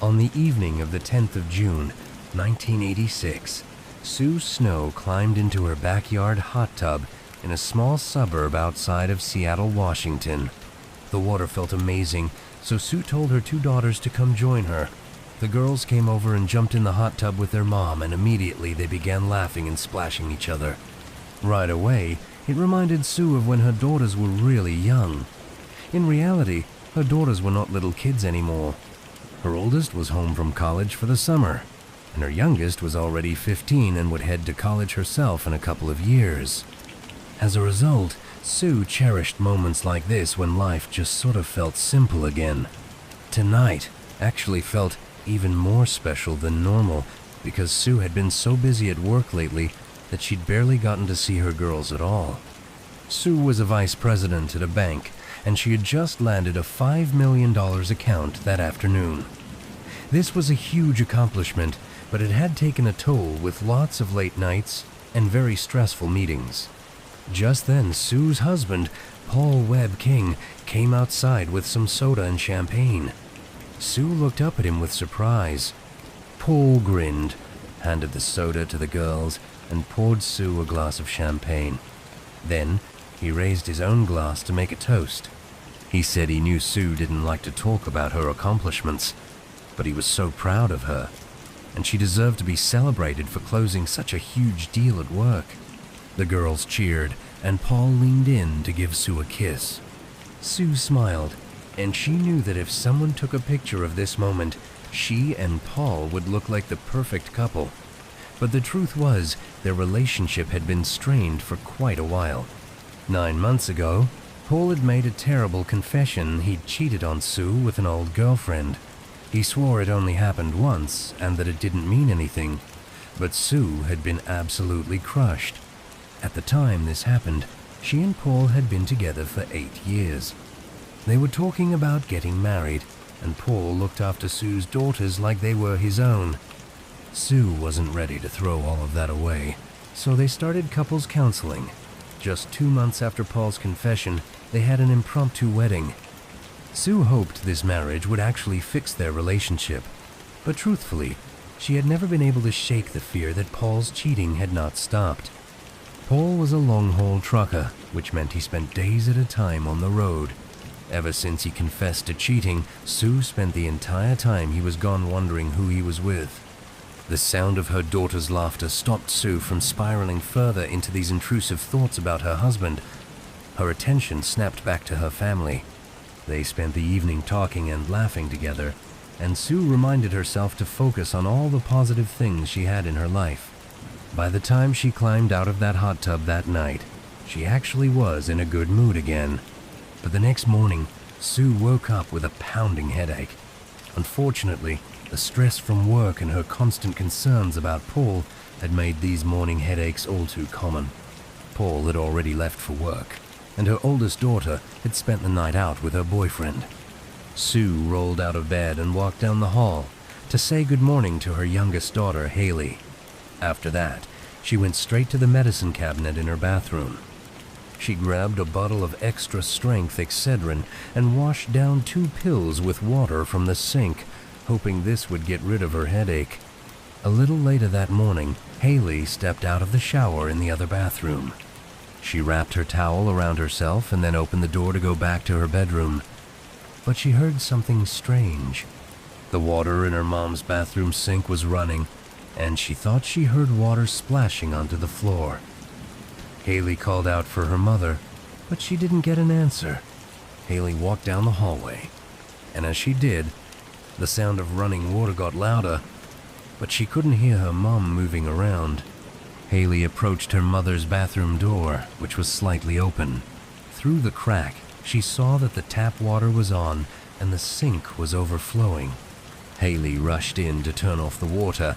On the evening of the 10th of June, 1986, Sue Snow climbed into her backyard hot tub in a small suburb outside of Seattle, Washington. The water felt amazing, so Sue told her 2 daughters to come join her. The girls came over and jumped in the hot tub with their mom, and immediately they began laughing and splashing each other. Right away, it reminded Sue of when her daughters were really young. In reality, her daughters were not little kids anymore. Her oldest was home from college for the summer, and her youngest was already 15 and would head to college herself in a couple of years. As a result, Sue cherished moments like this when life just sort of felt simple again. Tonight actually felt even more special than normal because Sue had been so busy at work lately that she'd barely gotten to see her girls at all. Sue was a vice president at a bank, and she had just landed a $5 million account that afternoon. This was a huge accomplishment, but it had taken a toll with lots of late nights and very stressful meetings. Just then, Sue's husband, Paul Webb King, came outside with some soda and champagne. Sue looked up at him with surprise. Paul grinned, handed the soda to the girls, and poured Sue a glass of champagne. Then, he raised his own glass to make a toast. He said he knew Sue didn't like to talk about her accomplishments, but he was so proud of her, and she deserved to be celebrated for closing such a huge deal at work. The girls cheered, and Paul leaned in to give Sue a kiss. Sue smiled, and she knew that if someone took a picture of this moment, she and Paul would look like the perfect couple. But the truth was, their relationship had been strained for quite a while. 9 months ago, Paul had made a terrible confession. He'd cheated on Sue with an old girlfriend. He swore it only happened once and that it didn't mean anything, but Sue had been absolutely crushed. At the time this happened, she and Paul had been together for 8 years. They were talking about getting married, and Paul looked after Sue's daughters like they were his own. Sue wasn't ready to throw all of that away, so they started couples counseling. Just 2 months after Paul's confession, they had an impromptu wedding. Sue hoped this marriage would actually fix their relationship, but truthfully, she had never been able to shake the fear that Paul's cheating had not stopped. Paul was a long-haul trucker, which meant he spent days at a time on the road. Ever since he confessed to cheating, Sue spent the entire time he was gone wondering who he was with. The sound of her daughter's laughter stopped Sue from spiraling further into these intrusive thoughts about her husband. Her attention snapped back to her family. They spent the evening talking and laughing together, and Sue reminded herself to focus on all the positive things she had in her life. By the time she climbed out of that hot tub that night, she actually was in a good mood again. But the next morning, Sue woke up with a pounding headache. Unfortunately, the stress from work and her constant concerns about Paul had made these morning headaches all too common. Paul had already left for work, and her oldest daughter had spent the night out with her boyfriend. Sue rolled out of bed and walked down the hall to say good morning to her youngest daughter, Haley. After that, she went straight to the medicine cabinet in her bathroom. She grabbed a bottle of extra-strength Excedrin and washed down 2 pills with water from the sink, hoping this would get rid of her headache. A little later that morning, Haley stepped out of the shower in the other bathroom. She wrapped her towel around herself and then opened the door to go back to her bedroom. But she heard something strange. The water in her mom's bathroom sink was running, and she thought she heard water splashing onto the floor. Haley called out for her mother, but she didn't get an answer. Haley walked down the hallway, and as she did, the sound of running water got louder, but she couldn't hear her mom moving around. Haley approached her mother's bathroom door, which was slightly open. Through the crack, she saw that the tap water was on and the sink was overflowing. Haley rushed in to turn off the water,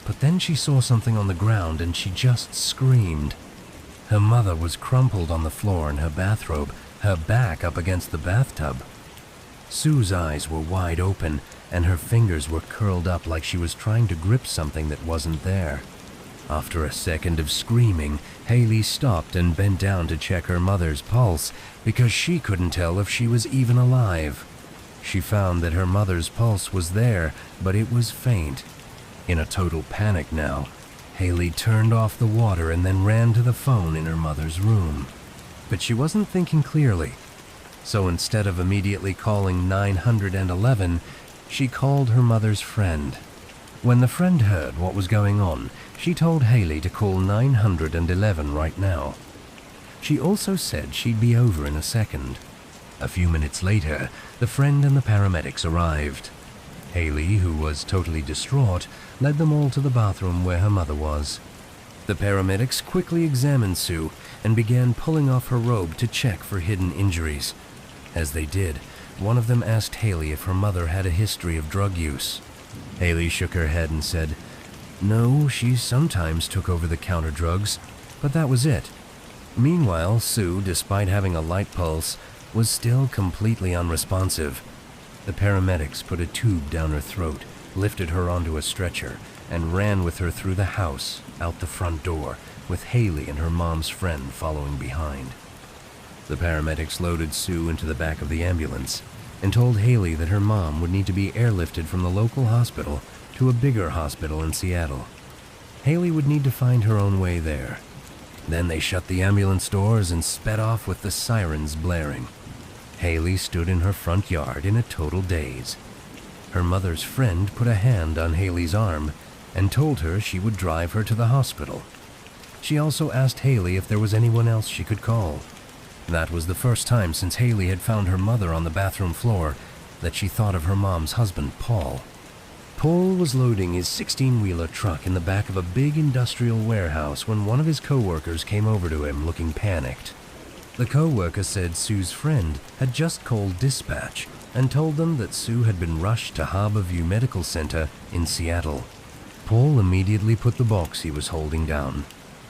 but then she saw something on the ground and she just screamed. Her mother was crumpled on the floor in her bathrobe, her back up against the bathtub. Sue's eyes were wide open and her fingers were curled up like she was trying to grip something that wasn't there. After a second of screaming, Haley stopped and bent down to check her mother's pulse because she couldn't tell if she was even alive. She found that her mother's pulse was there, but it was faint. In a total panic now, Haley turned off the water and then ran to the phone in her mother's room. But she wasn't thinking clearly. So instead of immediately calling 911, she called her mother's friend. When the friend heard what was going on, she told Haley to call 911 right now. She also said she'd be over in a second. A few minutes later, the friend and the paramedics arrived. Haley, who was totally distraught, led them all to the bathroom where her mother was. The paramedics quickly examined Sue and began pulling off her robe to check for hidden injuries. As they did, one of them asked Haley if her mother had a history of drug use. Haley shook her head and said, "No, she sometimes took over-the-counter drugs, but that was it." Meanwhile, Sue, despite having a light pulse, was still completely unresponsive. The paramedics put a tube down her throat, lifted her onto a stretcher, and ran with her through the house, out the front door, with Haley and her mom's friend following behind. The paramedics loaded Sue into the back of the ambulance and told Haley that her mom would need to be airlifted from the local hospital to a bigger hospital in Seattle. Haley would need to find her own way there. Then they shut the ambulance doors and sped off with the sirens blaring. Haley stood in her front yard in a total daze. Her mother's friend put a hand on Haley's arm and told her she would drive her to the hospital. She also asked Haley if there was anyone else she could call. That was the first time since Haley had found her mother on the bathroom floor that she thought of her mom's husband, Paul. Paul was loading his 16-wheeler truck in the back of a big industrial warehouse when one of his co-workers came over to him looking panicked. The co-worker said Sue's friend had just called dispatch and told them that Sue had been rushed to Harbor View Medical Center in Seattle. Paul immediately put the box he was holding down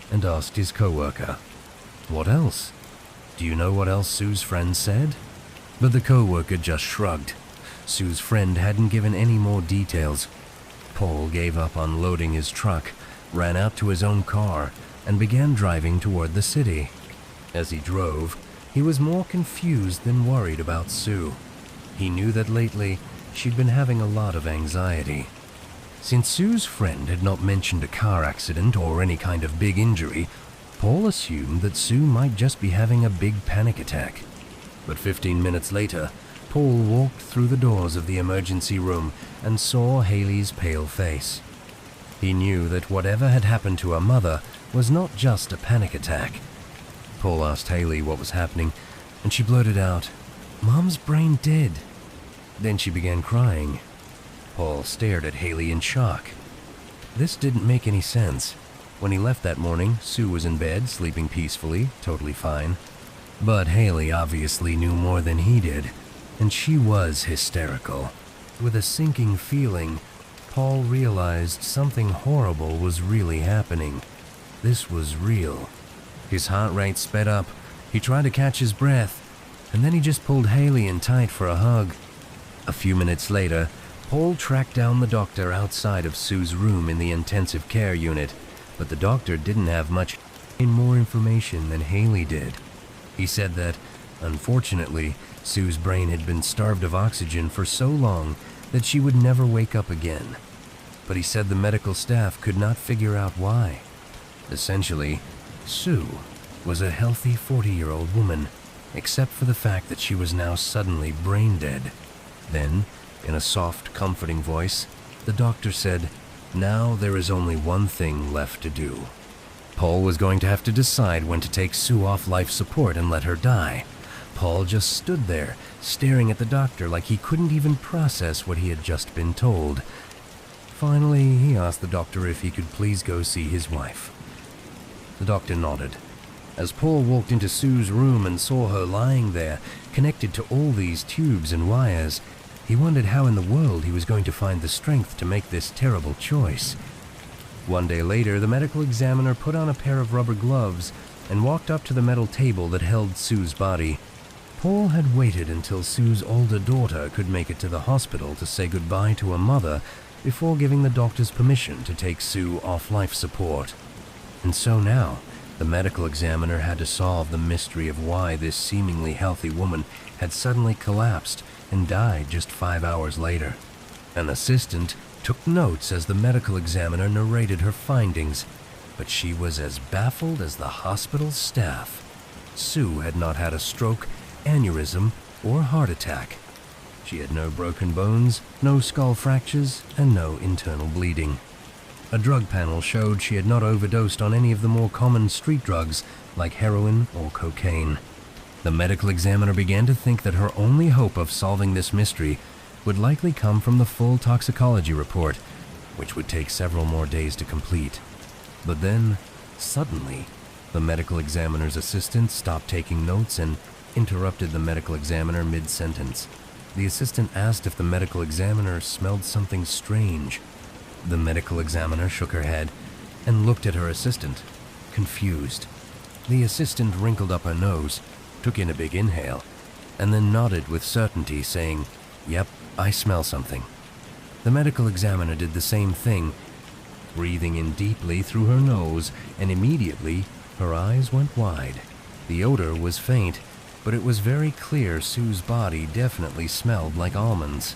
and asked his co-worker, "What else? Do you know what else Sue's friend said?" But the co-worker just shrugged. Sue's friend hadn't given any more details. Paul gave up on loading his truck, ran out to his own car, and began driving toward the city. As he drove, he was more confused than worried about Sue. He knew that lately she'd been having a lot of anxiety. Since Sue's friend had not mentioned a car accident or any kind of big injury, Paul assumed that Sue might just be having a big panic attack. But 15 minutes later, Paul walked through the doors of the emergency room and saw Haley's pale face. He knew that whatever had happened to her mother was not just a panic attack. Paul asked Haley what was happening, and she blurted out, "Mom's brain dead." Then she began crying. Paul stared at Haley in shock. This didn't make any sense. When he left that morning, Sue was in bed, sleeping peacefully, totally fine. But Haley obviously knew more than he did, and she was hysterical. With a sinking feeling, Paul realized something horrible was really happening. This was real. His heart rate sped up. He tried to catch his breath, and then he just pulled Haley in tight for a hug. A few minutes later, Paul tracked down the doctor outside of Sue's room in the intensive care unit, but the doctor didn't have much more information than Haley did. He said that, unfortunately, Sue's brain had been starved of oxygen for so long that she would never wake up again. But he said the medical staff could not figure out why. Essentially, Sue was a healthy 40-year-old woman, except for the fact that she was now suddenly brain dead. Then, in a soft, comforting voice, the doctor said, "Now there is only one thing left to do." Paul was going to have to decide when to take Sue off life support and let her die. Paul just stood there, staring at the doctor like he couldn't even process what he had just been told. Finally, he asked the doctor if he could please go see his wife. The doctor nodded. As Paul walked into Sue's room and saw her lying there, connected to all these tubes and wires, he wondered how in the world he was going to find the strength to make this terrible choice. One day later, the medical examiner put on a pair of rubber gloves and walked up to the metal table that held Sue's body. Paul had waited until Sue's older daughter could make it to the hospital to say goodbye to her mother before giving the doctors permission to take Sue off life support. And so now, The medical examiner had to solve the mystery of why this seemingly healthy woman had suddenly collapsed and died just 5 hours later. An assistant took notes as the medical examiner narrated her findings, but she was as baffled as the hospital's staff. Sue had not had a stroke, aneurysm, or heart attack. She had no broken bones, no skull fractures, and no internal bleeding. A drug panel showed she had not overdosed on any of the more common street drugs like heroin or cocaine. The medical examiner began to think that her only hope of solving this mystery would likely come from the full toxicology report, which would take several more days to complete. But then, suddenly, the medical examiner's assistant stopped taking notes and interrupted the medical examiner mid-sentence. The assistant asked if the medical examiner smelled something strange. The medical examiner shook her head and looked at her assistant, confused. The assistant wrinkled up her nose, took in a big inhale, and then nodded with certainty, saying, "Yep, I smell something." The medical examiner did the same thing, breathing in deeply through her nose, and immediately her eyes went wide. The odor was faint, but it was very clear Sue's body definitely smelled like almonds.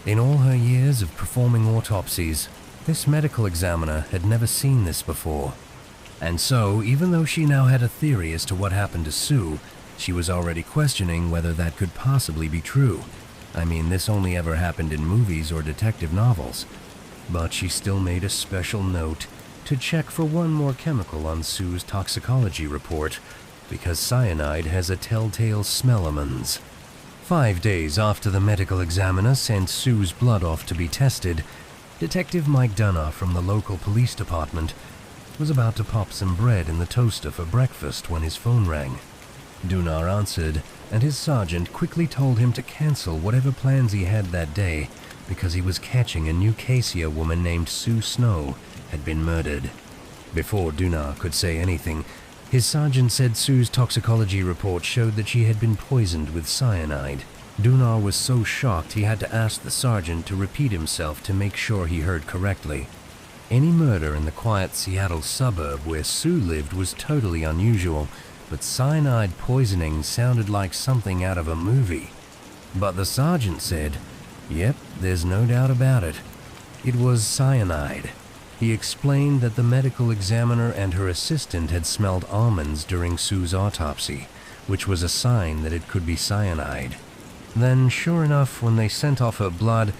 In all her years of performing autopsies, this medical examiner had never seen this before. And so, even though she now had a theory as to what happened to Sue, she was already questioning whether that could possibly be true. I mean, this only ever happened in movies or detective novels. But she still made a special note to check for one more chemical on Sue's toxicology report, because cyanide has a telltale smell-omens. 5 days after the medical examiner sent Sue's blood off to be tested, Detective Mike Dunner from the local police department was about to pop some bread in the toaster for breakfast when his phone rang. Dunner answered, and his sergeant quickly told him to cancel whatever plans he had that day because he was catching a New Cassia woman named Sue Snow had been murdered. Before Dunner could say anything, his sergeant said Sue's toxicology report showed that she had been poisoned with cyanide. Dunner was so shocked he had to ask the sergeant to repeat himself to make sure he heard correctly. Any murder in the quiet Seattle suburb where Sue lived was totally unusual, but cyanide poisoning sounded like something out of a movie. But the sergeant said, "Yep, there's no doubt about it. It was cyanide." He explained that the medical examiner and her assistant had smelled almonds during Sue's autopsy, which was a sign that it could be cyanide. Then, sure enough, when they sent off her blood,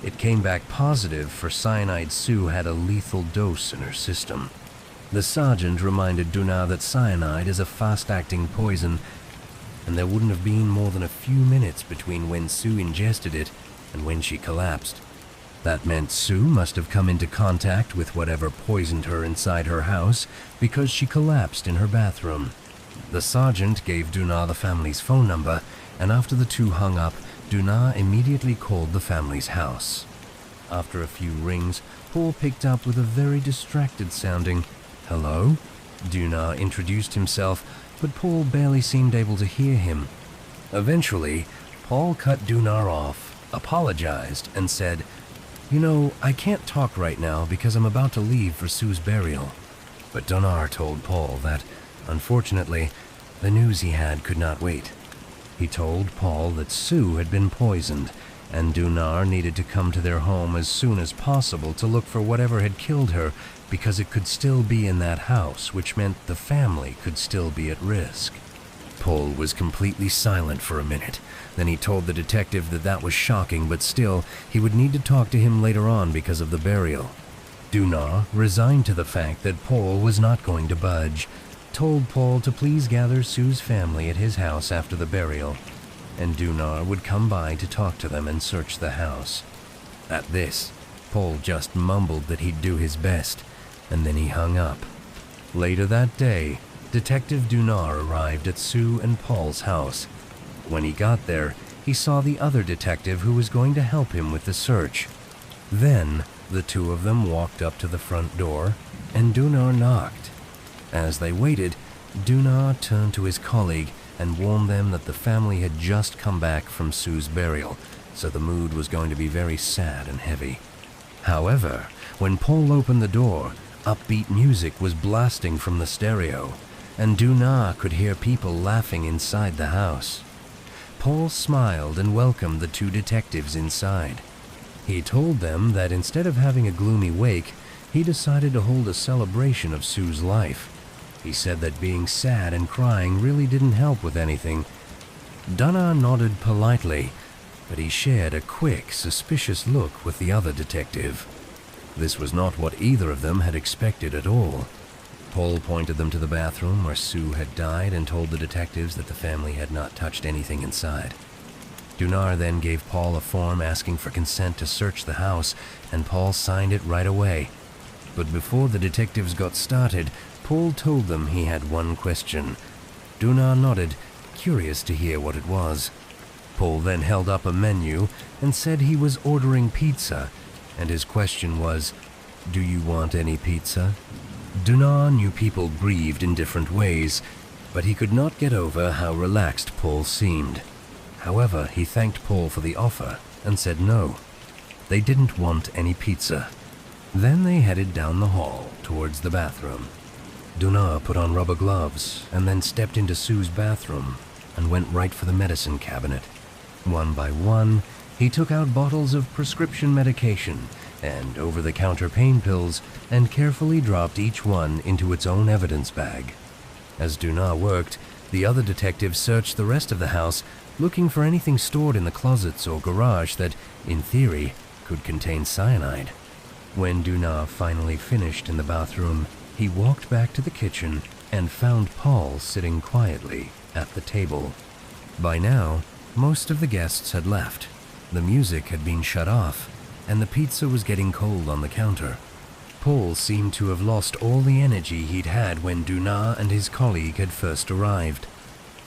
it came back positive for cyanide. Sue had a lethal dose in her system. The sergeant reminded Dunner that cyanide is a fast-acting poison, and there wouldn't have been more than a few minutes between when Sue ingested it and when she collapsed. That meant Sue must have come into contact with whatever poisoned her inside her house because she collapsed in her bathroom. The sergeant gave Dunner the family's phone number, and after the two hung up, Dunner immediately called the family's house. After a few rings, Paul picked up with a very distracted-sounding, "Hello?" Dunner introduced himself, but Paul barely seemed able to hear him. Eventually, Paul cut Dunner off, apologized, and said, "You know, I can't talk right now because I'm about to leave for Sue's burial." But Dunner told Paul that, unfortunately, the news he had could not wait. He told Paul that Sue had been poisoned, and Dunner needed to come to their home as soon as possible to look for whatever had killed her because it could still be in that house, which meant the family could still be at risk. Paul was completely silent for a minute. Then he told the detective that that was shocking, but still, he would need to talk to him later on because of the burial. Dunner, resigned to the fact that Paul was not going to budge, told Paul to please gather Sue's family at his house after the burial, and Dunner would come by to talk to them and search the house. At this, Paul just mumbled that he'd do his best, and then he hung up. Later that day, Detective Dunner arrived at Sue and Paul's house. When he got there, he saw the other detective who was going to help him with the search. Then, the two of them walked up to the front door, and Dunner knocked. As they waited, Dunner turned to his colleague and warned them that the family had just come back from Sue's burial, so the mood was going to be very sad and heavy. However, when Paul opened the door, Upbeat music was blasting from the stereo, and Dunar could hear people laughing inside the house. Paul smiled and welcomed the two detectives inside. He told them that instead of having a gloomy wake, he decided to hold a celebration of Sue's life. He said that being sad and crying really didn't help with anything. Dunar nodded politely, but he shared a quick, suspicious look with the other detective. This was not what either of them had expected at all. Paul pointed them to the bathroom where Sue had died and told the detectives that the family had not touched anything inside. Dunar then gave Paul a form asking for consent to search the house, and Paul signed it right away. But before the detectives got started, Paul told them he had one question. Dunar nodded, curious to hear what it was. Paul then held up a menu and said he was ordering pizza, and his question was, "Do you want any pizza?" Dunar knew people grieved in different ways, but he could not get over how relaxed Paul seemed. However, he thanked Paul for the offer and said no. They didn't want any pizza. Then they headed down the hall towards the bathroom. Dunar put on rubber gloves and then stepped into Sue's bathroom and went right for the medicine cabinet. One by one, he took out bottles of prescription medication and over-the-counter pain pills and carefully dropped each one into its own evidence bag. As Dunar worked, the other detectives searched the rest of the house, looking for anything stored in the closets or garage that, in theory, could contain cyanide. When Dunar finally finished in the bathroom, he walked back to the kitchen and found Paul sitting quietly at the table. By now, most of the guests had left. The music had been shut off, and the pizza was getting cold on the counter. Paul seemed to have lost all the energy he'd had when Dunar and his colleague had first arrived.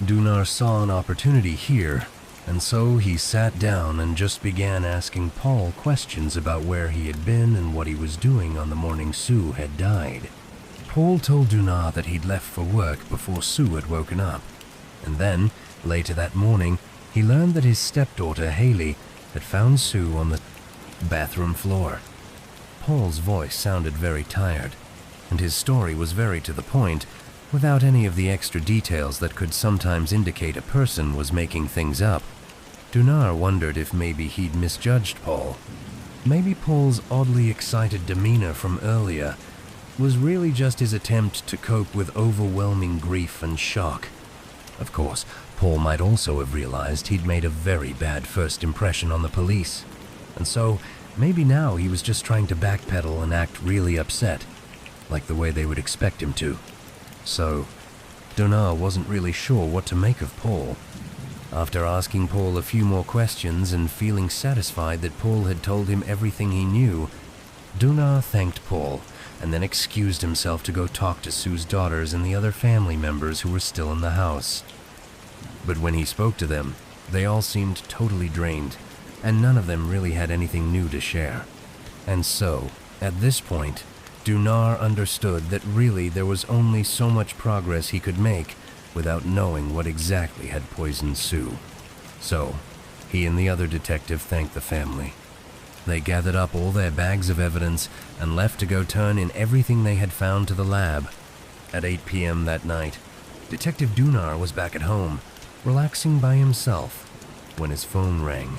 Dunar saw an opportunity here, and so he sat down and just began asking Paul questions about where he had been and what he was doing on the morning Sue had died. Paul told Dunar that he'd left for work before Sue had woken up, and then, later that morning, he learned that his stepdaughter Haley had found Sue on the bathroom floor. Paul's voice sounded very tired, and his story was very to the point, without any of the extra details that could sometimes indicate a person was making things up. Dunar wondered if maybe he'd misjudged Paul. Maybe Paul's oddly excited demeanor from earlier was really just his attempt to cope with overwhelming grief and shock. Of course, Paul might also have realized he'd made a very bad first impression on the police, and so maybe now he was just trying to backpedal and act really upset, like the way they would expect him to. So, Dunar wasn't really sure what to make of Paul. After asking Paul a few more questions and feeling satisfied that Paul had told him everything he knew, Dunar thanked Paul and then excused himself to go talk to Sue's daughters and the other family members who were still in the house. But when he spoke to them, they all seemed totally drained, and none of them really had anything new to share. And so, at this point, Dunar understood that really there was only so much progress he could make without knowing what exactly had poisoned Sue. So, he and the other detective thanked the family. They gathered up all their bags of evidence and left to go turn in everything they had found to the lab. At 8 p.m. that night, Detective Dunar was back at home, relaxing by himself, when his phone rang.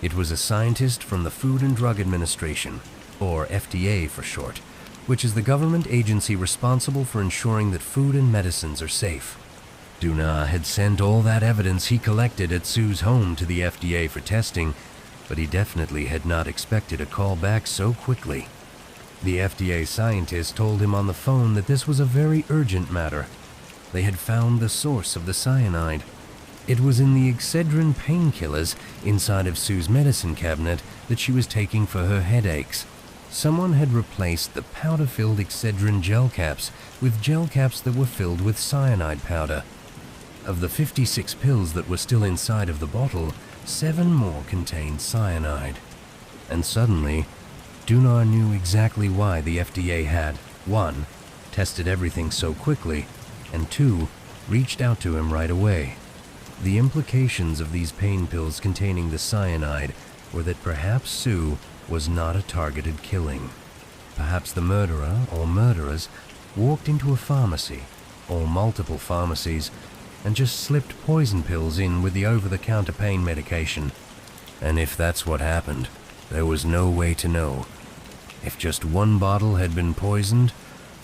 It was a scientist from the Food and Drug Administration, or FDA for short, which is the government agency responsible for ensuring that food and medicines are safe. Dunar had sent all that evidence he collected at Sue's home to the FDA for testing, but he definitely had not expected a call back so quickly. The FDA scientist told him on the phone that this was a very urgent matter. They had found the source of the cyanide. It was in the Excedrin painkillers inside of Sue's medicine cabinet that she was taking for her headaches. Someone had replaced the powder-filled Excedrin gel caps with gel caps that were filled with cyanide powder. Of the 56 pills that were still inside of the bottle, 7 more contained cyanide. And suddenly, Dunar knew exactly why the FDA had, 1, tested everything so quickly, and 2, reached out to him right away. The implications of these pain pills containing the cyanide were that perhaps Sue was not a targeted killing. Perhaps the murderer or murderers walked into a pharmacy, or multiple pharmacies, and just slipped poison pills in with the over-the-counter pain medication. And if that's what happened, there was no way to know if just one bottle had been poisoned,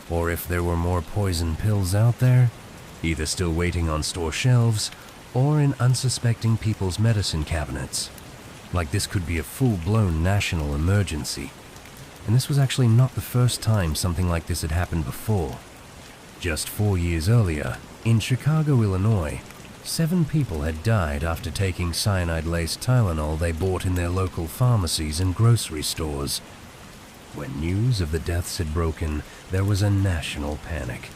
or if there were more poison pills out there, either still waiting on store shelves or in unsuspecting people's medicine cabinets. Like this could be a full-blown national emergency. And this was actually not the first time something like this had happened before. Just 4 years earlier, in Chicago, Illinois, 7 people had died after taking cyanide-laced Tylenol they bought in their local pharmacies and grocery stores. When news of the deaths had broken, there was a national panic.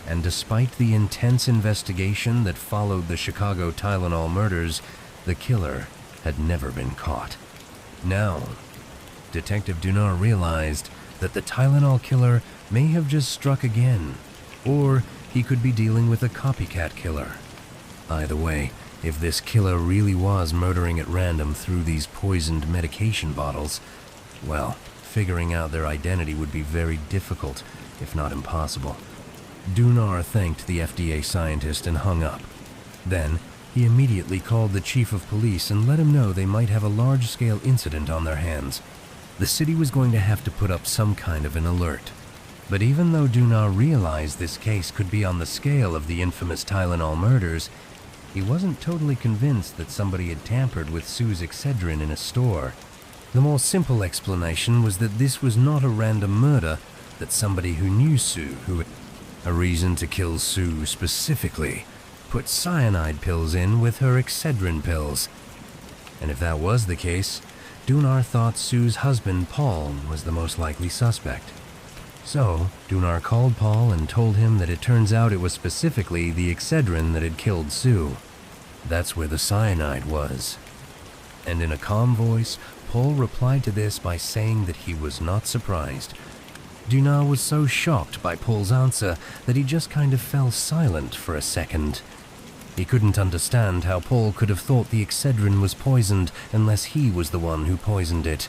And despite the intense investigation that followed the Chicago Tylenol murders, the killer had never been caught. Now, Detective Dunar realized that the Tylenol killer may have just struck again, or he could be dealing with a copycat killer. Either way, if this killer really was murdering at random through these poisoned medication bottles, well, figuring out their identity would be very difficult, if not impossible. Dunar thanked the FDA scientist and hung up. Then, he immediately called the chief of police and let him know they might have a large-scale incident on their hands. The city was going to have to put up some kind of an alert. But even though Dunar realized this case could be on the scale of the infamous Tylenol murders, he wasn't totally convinced that somebody had tampered with Sue's Excedrin in a store. The more simple explanation was that this was not a random murder, that somebody who knew Sue, who had a reason to kill Sue specifically, put cyanide pills in with her Excedrin pills. And if that was the case, Dunar thought Sue's husband, Paul, was the most likely suspect. So, Dunar called Paul and told him that it turns out it was specifically the Excedrin that had killed Sue. That's where the cyanide was. And in a calm voice, Paul replied to this by saying that he was not surprised. Dunar was so shocked by Paul's answer that he just kind of fell silent for a second. He couldn't understand how Paul could have thought the Excedrin was poisoned unless he was the one who poisoned it.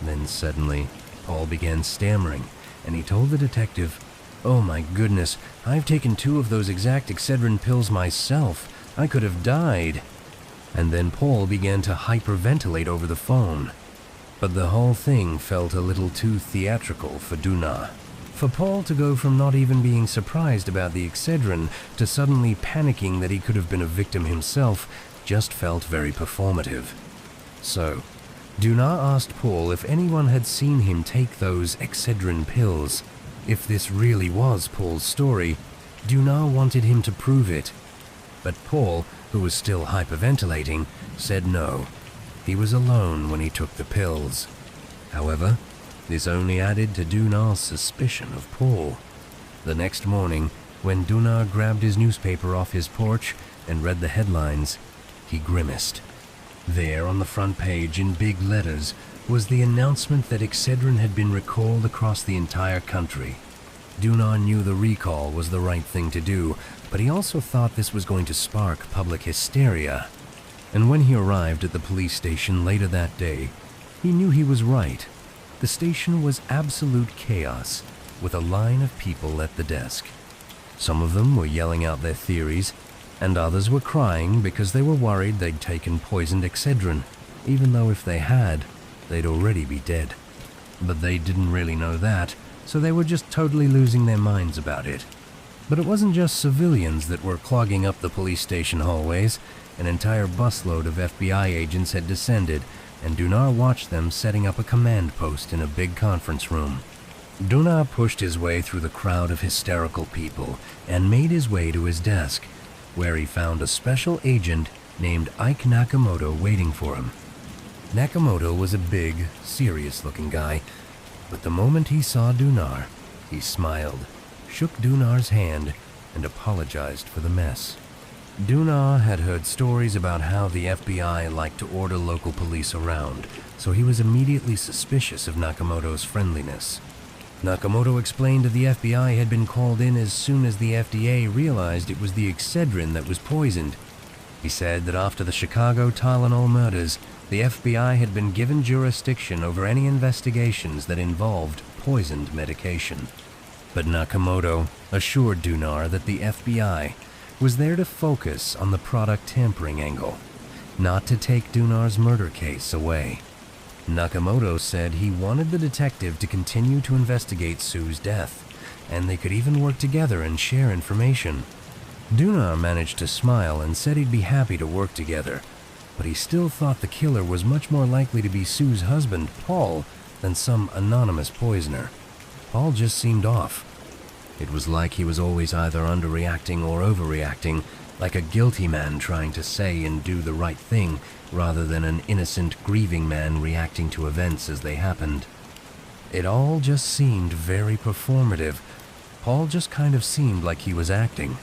Then suddenly, Paul began stammering, and he told the detective, "Oh my goodness, I've taken 2 of those exact Excedrin pills myself. I could have died." And then Paul began to hyperventilate over the phone. But the whole thing felt a little too theatrical for Dunar. For Paul to go from not even being surprised about the Excedrin to suddenly panicking that he could have been a victim himself just felt very performative. So, Dunar asked Paul if anyone had seen him take those Excedrin pills. If this really was Paul's story, Dunar wanted him to prove it. But Paul, who was still hyperventilating, said no. He was alone when he took the pills. However, this only added to Dunar's suspicion of Paul. The next morning, when Dunar grabbed his newspaper off his porch and read the headlines, he grimaced. There on the front page in big letters was the announcement that Excedrin had been recalled across the entire country. Dunar knew the recall was the right thing to do, but he also thought this was going to spark public hysteria. And when he arrived at the police station later that day, he knew he was right. The station was absolute chaos, with a line of people at the desk. Some of them were yelling out their theories, and others were crying because they were worried they'd taken poisoned Excedrin, even though if they had, they'd already be dead. But they didn't really know that, so they were just totally losing their minds about it. But it wasn't just civilians that were clogging up the police station hallways. An entire busload of FBI agents had descended, and Dunar watched them setting up a command post in a big conference room. Dunar pushed his way through the crowd of hysterical people and made his way to his desk, where he found a special agent named Ike Nakamoto waiting for him. Nakamoto was a big, serious-looking guy, but the moment he saw Dunar, he smiled, shook Dunar's hand, and apologized for the mess. Dunar had heard stories about how the FBI liked to order local police around, so he was immediately suspicious of Nakamoto's friendliness. Nakamoto explained that the FBI had been called in as soon as the FDA realized it was the Excedrin that was poisoned. He said that after the Chicago Tylenol murders, the FBI had been given jurisdiction over any investigations that involved poisoned medication. But Nakamoto assured Dunar that the FBI was there to focus on the product tampering angle, not to take Dunar's murder case away. Nakamoto said he wanted the detective to continue to investigate Sue's death, and they could even work together and share information. Dunar managed to smile and said he'd be happy to work together, but he still thought the killer was much more likely to be Sue's husband, Paul, than some anonymous poisoner. Paul just seemed off. It was like he was always either underreacting or overreacting, like a guilty man trying to say and do the right thing, rather than an innocent, grieving man reacting to events as they happened. It all just seemed very performative. Paul just kind of seemed like he was acting.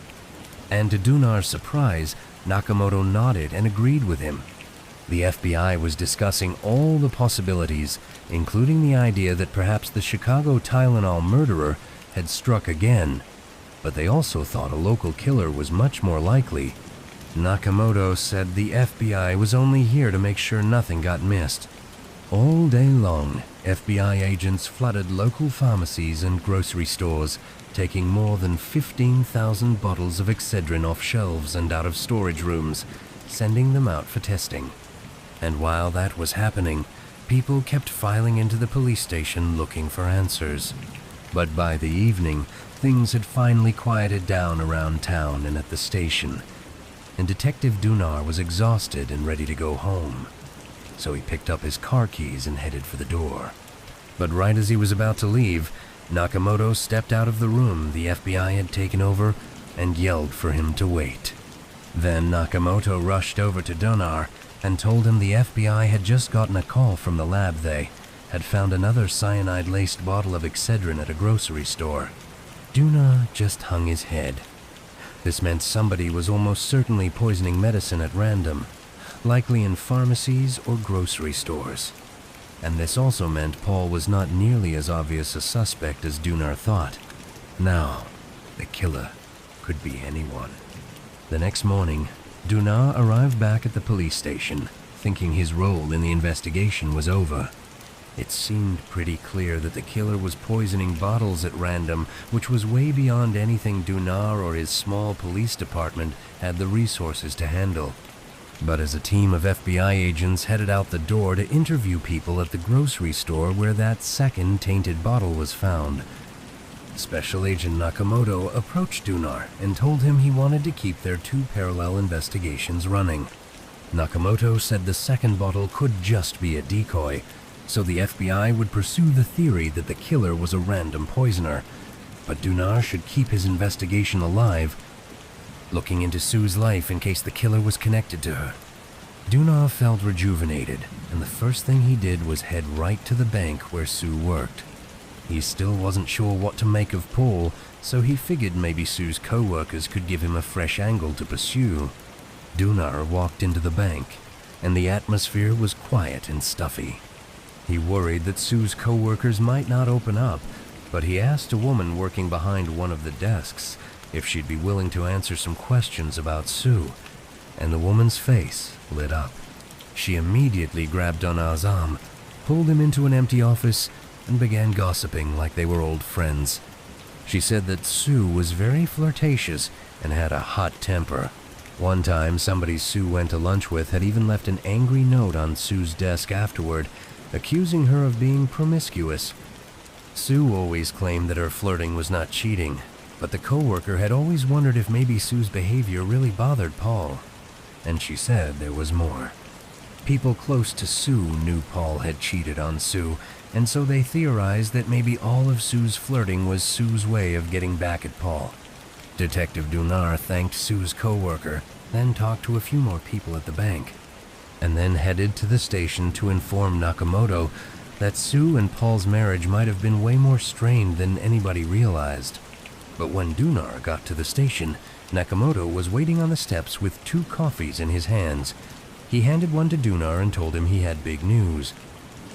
And to Dunar's surprise, Nakamoto nodded and agreed with him. The FBI was discussing all the possibilities, including the idea that perhaps the Chicago Tylenol murderer had struck again, but they also thought a local killer was much more likely. Nakamoto said the FBI was only here to make sure nothing got missed. All day long, FBI agents flooded local pharmacies and grocery stores, taking more than 15,000 bottles of Excedrin off shelves and out of storage rooms, sending them out for testing. And while that was happening, people kept filing into the police station looking for answers. But by the evening, things had finally quieted down around town and at the station, and Detective Dunar was exhausted and ready to go home. So he picked up his car keys and headed for the door. But right as he was about to leave, Nakamoto stepped out of the room the FBI had taken over and yelled for him to wait. Then Nakamoto rushed over to Dunar and told him the FBI had just gotten a call from the lab. They had found another cyanide-laced bottle of Excedrin at a grocery store. Dunar just hung his head. This meant somebody was almost certainly poisoning medicine at random, likely in pharmacies or grocery stores. And this also meant Paul was not nearly as obvious a suspect as Dunar thought. Now, the killer could be anyone. The next morning, Dunar arrived back at the police station, thinking his role in the investigation was over. It seemed pretty clear that the killer was poisoning bottles at random, which was way beyond anything Dunar or his small police department had the resources to handle. But as a team of FBI agents headed out the door to interview people at the grocery store where that second tainted bottle was found, Special Agent Nakamoto approached Dunar and told him he wanted to keep their two parallel investigations running. Nakamoto said the second bottle could just be a decoy, so the FBI would pursue the theory that the killer was a random poisoner, but Dunar should keep his investigation alive, looking into Sue's life in case the killer was connected to her. Dunar felt rejuvenated, and the first thing he did was head right to the bank where Sue worked. He still wasn't sure what to make of Paul, so he figured maybe Sue's co-workers could give him a fresh angle to pursue. Dunar walked into the bank, and the atmosphere was quiet and stuffy. He worried that Sue's co-workers might not open up, but he asked a woman working behind one of the desks if she'd be willing to answer some questions about Sue, and the woman's face lit up. She immediately grabbed Dunar's arm, pulled him into an empty office, and began gossiping like they were old friends. She said that Sue was very flirtatious and had a hot temper. One time, somebody Sue went to lunch with had even left an angry note on Sue's desk afterward, accusing her of being promiscuous. Sue always claimed that her flirting was not cheating, but the coworker had always wondered if maybe Sue's behavior really bothered Paul. And she said there was more. People close to Sue knew Paul had cheated on Sue, and so they theorized that maybe all of Sue's flirting was Sue's way of getting back at Paul. Detective Dunar thanked Sue's coworker, then talked to a few more people at the bank, and then headed to the station to inform Nakamoto that Sue and Paul's marriage might have been way more strained than anybody realized. But when Dunar got to the station, Nakamoto was waiting on the steps with 2 coffees in his hands. He handed one to Dunar and told him he had big news.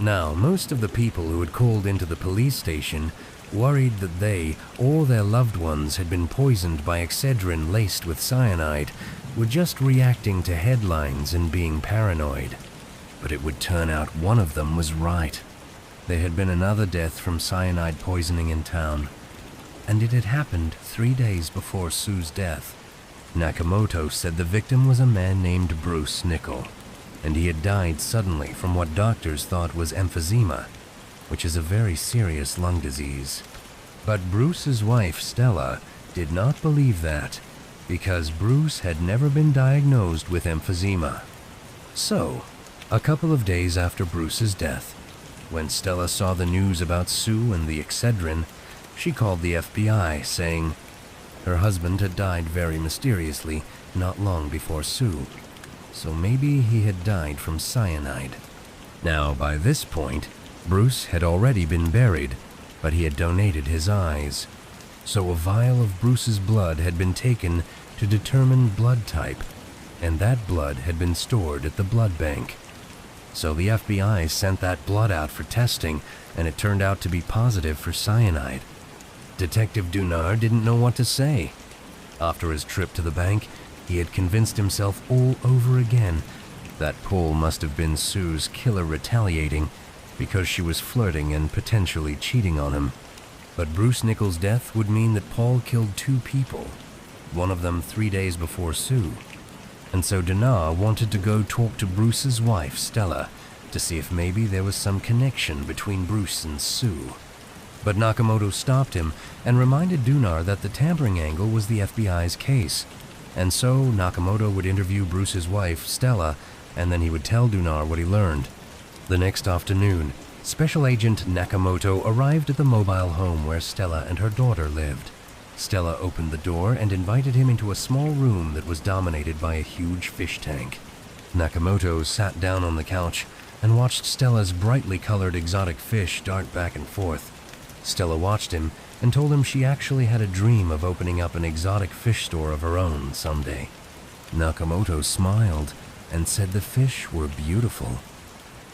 Now, most of the people who had called into the police station Worried that they or their loved ones had been poisoned by Excedrin laced with cyanide, were just reacting to headlines and being paranoid. But it would turn out one of them was right. There had been another death from cyanide poisoning in town, and it had happened 3 days before Sue's death. Nakamoto said the victim was a man named Bruce Nickel, and he had died suddenly from what doctors thought was emphysema, which is a very serious lung disease. But Bruce's wife, Stella, did not believe that, because Bruce had never been diagnosed with emphysema. So, a couple of days after Bruce's death, when Stella saw the news about Sue and the Excedrin, she called the FBI, saying her husband had died very mysteriously not long before Sue, so maybe he had died from cyanide. Now, by this point, Bruce had already been buried, but he had donated his eyes. So a vial of Bruce's blood had been taken to determine blood type, and that blood had been stored at the blood bank. So the FBI sent that blood out for testing, and it turned out to be positive for cyanide. Detective Dunar didn't know what to say. After his trip to the bank, he had convinced himself all over again that Paul must have been Sue's killer retaliating because she was flirting and potentially cheating on him. But Bruce Nickel's death would mean that Paul killed 2 people, one of them 3 days before Sue. And so Dunar wanted to go talk to Bruce's wife, Stella, to see if maybe there was some connection between Bruce and Sue. But Nakamoto stopped him and reminded Dunar that the tampering angle was the FBI's case. And so Nakamoto would interview Bruce's wife, Stella, and then he would tell Dunar what he learned. The next afternoon, Special Agent Nakamoto arrived at the mobile home where Stella and her daughter lived. Stella opened the door and invited him into a small room that was dominated by a huge fish tank. Nakamoto sat down on the couch and watched Stella's brightly colored exotic fish dart back and forth. Stella watched him and told him she actually had a dream of opening up an exotic fish store of her own someday. Nakamoto smiled and said the fish were beautiful.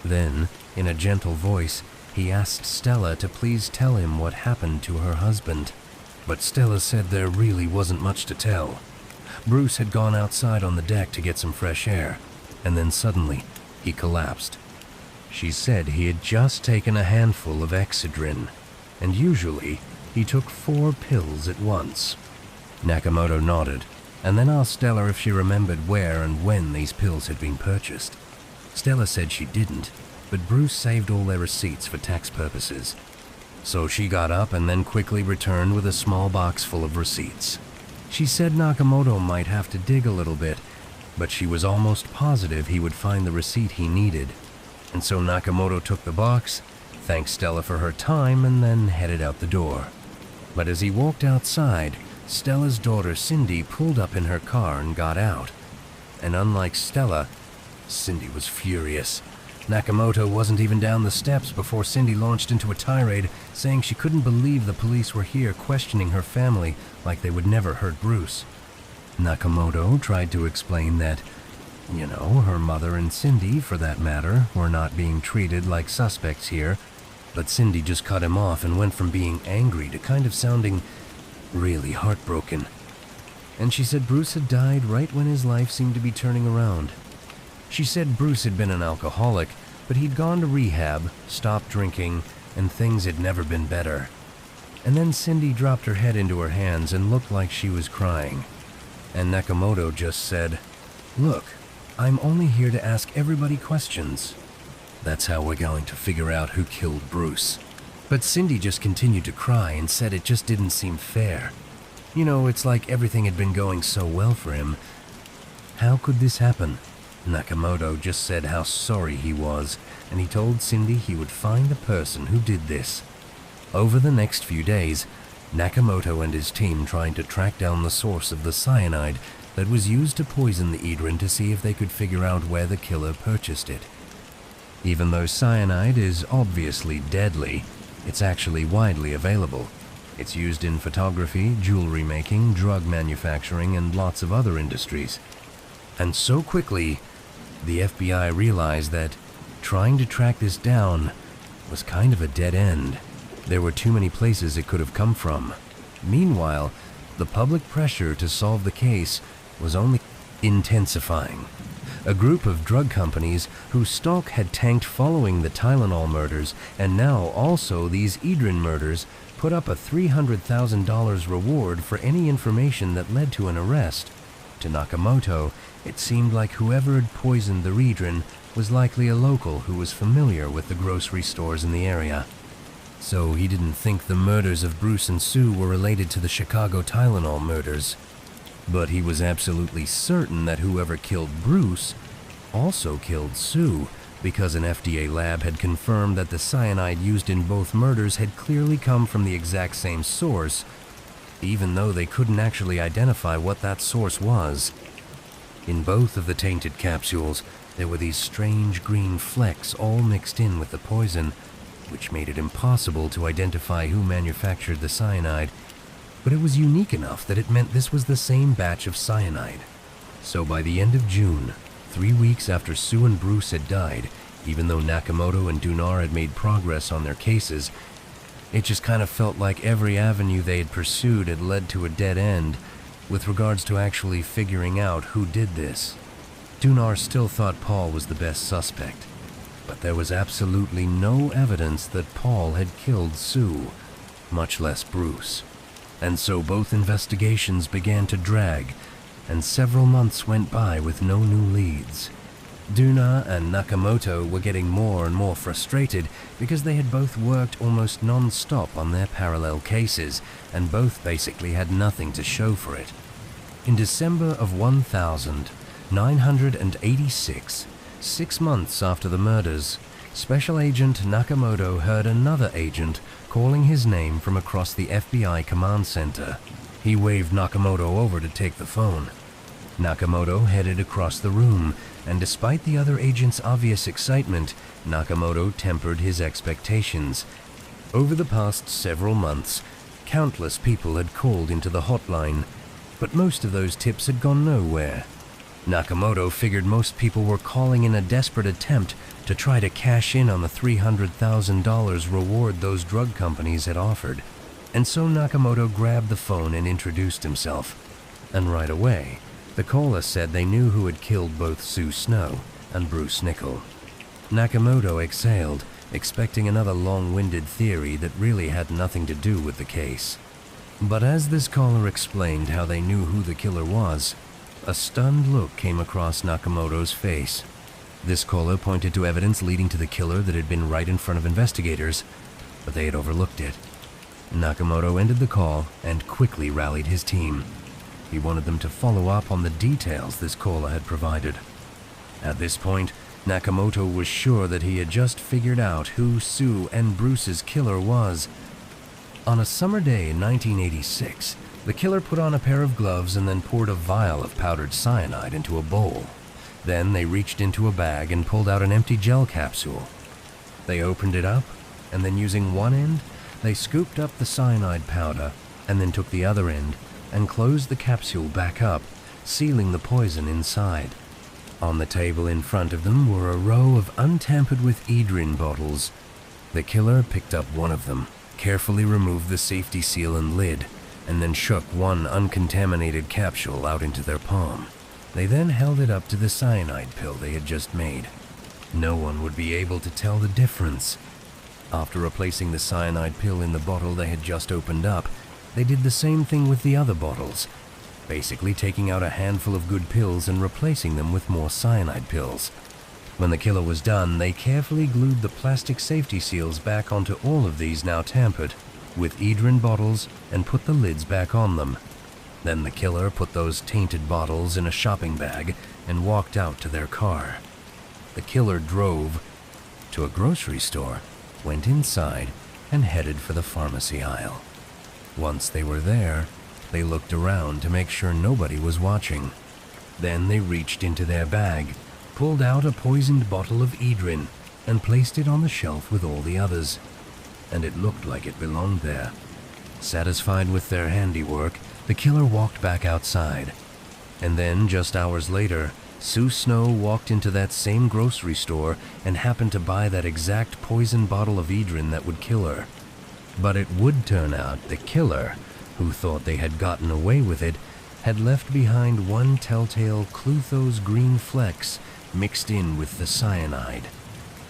Then, in a gentle voice, he asked Stella to please tell him what happened to her husband. But Stella said there really wasn't much to tell. Bruce had gone outside on the deck to get some fresh air, and then suddenly, he collapsed. She said he had just taken a handful of Excedrin, and usually, he took 4 pills at once. Nakamoto nodded, and then asked Stella if she remembered where and when these pills had been purchased. Stella said she didn't, but Bruce saved all their receipts for tax purposes. So she got up and then quickly returned with a small box full of receipts. She said Nakamoto might have to dig a little bit, but she was almost positive he would find the receipt he needed. And so Nakamoto took the box, thanked Stella for her time, and then headed out the door. But as he walked outside, Stella's daughter Cindy pulled up in her car and got out. And unlike Stella, Cindy was furious. Nakamoto wasn't even down the steps before Cindy launched into a tirade, saying she couldn't believe the police were here questioning her family like they would never hurt Bruce. Nakamoto tried to explain that, her mother and Cindy, for that matter, were not being treated like suspects here, but Cindy just cut him off and went from being angry to kind of sounding really heartbroken. And she said Bruce had died right when his life seemed to be turning around. She said Bruce had been an alcoholic, but he'd gone to rehab, stopped drinking, and things had never been better. And then Cindy dropped her head into her hands and looked like she was crying. And Nakamoto just said, "Look, I'm only here to ask everybody questions. That's how we're going to figure out who killed Bruce." But Cindy just continued to cry and said it just didn't seem fair. It's like everything had been going so well for him. How could this happen? Nakamoto just said how sorry he was, and he told Cindy he would find the person who did this. Over the next few days, Nakamoto and his team tried to track down the source of the cyanide that was used to poison the Idrin to see if they could figure out where the killer purchased it. Even though cyanide is obviously deadly, it's actually widely available. It's used in photography, jewelry making, drug manufacturing, and lots of other industries. And so quickly, the FBI realized that trying to track this down was kind of a dead end. There were too many places it could have come from. Meanwhile, the public pressure to solve the case was only intensifying. A group of drug companies whose stock had tanked following the Tylenol murders and now also these Idrin murders put up a $300,000 reward for any information that led to an arrest. To Nakamoto, it seemed like whoever had poisoned the Idrin was likely a local who was familiar with the grocery stores in the area. So he didn't think the murders of Bruce and Sue were related to the Chicago Tylenol murders. But he was absolutely certain that whoever killed Bruce also killed Sue, because an FDA lab had confirmed that the cyanide used in both murders had clearly come from the exact same source, even though they couldn't actually identify what that source was. In both of the tainted capsules, there were these strange green flecks all mixed in with the poison, which made it impossible to identify who manufactured the cyanide. But it was unique enough that it meant this was the same batch of cyanide. So by the end of June, 3 weeks after Sue and Bruce had died, even though Nakamoto and Dunar had made progress on their cases, it just kind of felt like every avenue they had pursued had led to a dead end with regards to actually figuring out who did this. Dunar still thought Paul was the best suspect, but there was absolutely no evidence that Paul had killed Sue, much less Bruce. And so both investigations began to drag, and several months went by with no new leads. Duna and Nakamoto were getting more and more frustrated because they had both worked almost non-stop on their parallel cases, and both basically had nothing to show for it. In December of 1986, 6 months after the murders, Special Agent Nakamoto heard another agent calling his name from across the FBI command center. He waved Nakamoto over to take the phone. Nakamoto headed across the room, and despite the other agent's obvious excitement, Nakamoto tempered his expectations. Over the past several months, countless people had called into the hotline, but most of those tips had gone nowhere. Nakamoto figured most people were calling in a desperate attempt to try to cash in on the $300,000 reward those drug companies had offered. And so Nakamoto grabbed the phone and introduced himself. And right away, the caller said they knew who had killed both Sue Snow and Bruce Nichol. Nakamoto exhaled, expecting another long-winded theory that really had nothing to do with the case. But as this caller explained how they knew who the killer was, a stunned look came across Nakamoto's face. This caller pointed to evidence leading to the killer that had been right in front of investigators, but they had overlooked it. Nakamoto ended the call and quickly rallied his team. He wanted them to follow up on the details this caller had provided. At this point, Nakamoto was sure that he had just figured out who Sue and Bruce's killer was. On a summer day in 1986, the killer put on a pair of gloves and then poured a vial of powdered cyanide into a bowl. Then they reached into a bag and pulled out an empty gel capsule. They opened it up, and then using one end, they scooped up the cyanide powder and then took the other end and closed the capsule back up, sealing the poison inside. On the table in front of them were a row of untampered with Idrin bottles. The killer picked up one of them, carefully removed the safety seal and lid, and then shook one uncontaminated capsule out into their palm. They then held it up to the cyanide pill they had just made. No one would be able to tell the difference. After replacing the cyanide pill in the bottle they had just opened up, they did the same thing with the other bottles, basically taking out a handful of good pills and replacing them with more cyanide pills. When the killer was done, they carefully glued the plastic safety seals back onto all of these now tampered with Idrin bottles and put the lids back on them. Then the killer put those tainted bottles in a shopping bag and walked out to their car. The killer drove to a grocery store, went inside, and headed for the pharmacy aisle. Once they were there, they looked around to make sure nobody was watching. Then they reached into their bag, pulled out a poisoned bottle of Idrin, and placed it on the shelf with all the others. And it looked like it belonged there. Satisfied with their handiwork, the killer walked back outside. And then, just hours later, Sue Snow walked into that same grocery store and happened to buy that exact poison bottle of Idrin that would kill her. But it would turn out the killer, who thought they had gotten away with it, had left behind one telltale Cluthos green flecks mixed in with the cyanide.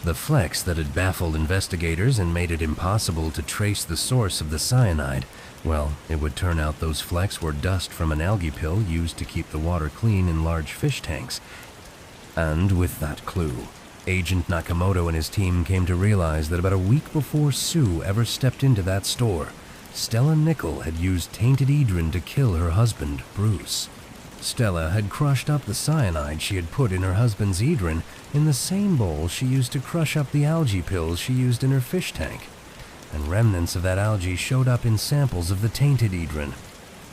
The flecks that had baffled investigators and made it impossible to trace the source of the cyanide. Well, it would turn out those flecks were dust from an algae pill used to keep the water clean in large fish tanks. And with that clue, Agent Nakamoto and his team came to realize that about a week before Sue ever stepped into that store, Stella Nickel had used tainted edrin to kill her husband, Bruce. Stella had crushed up the cyanide she had put in her husband's edrin in the same bowl she used to crush up the algae pills she used in her fish tank, and remnants of that algae showed up in samples of the tainted edrin.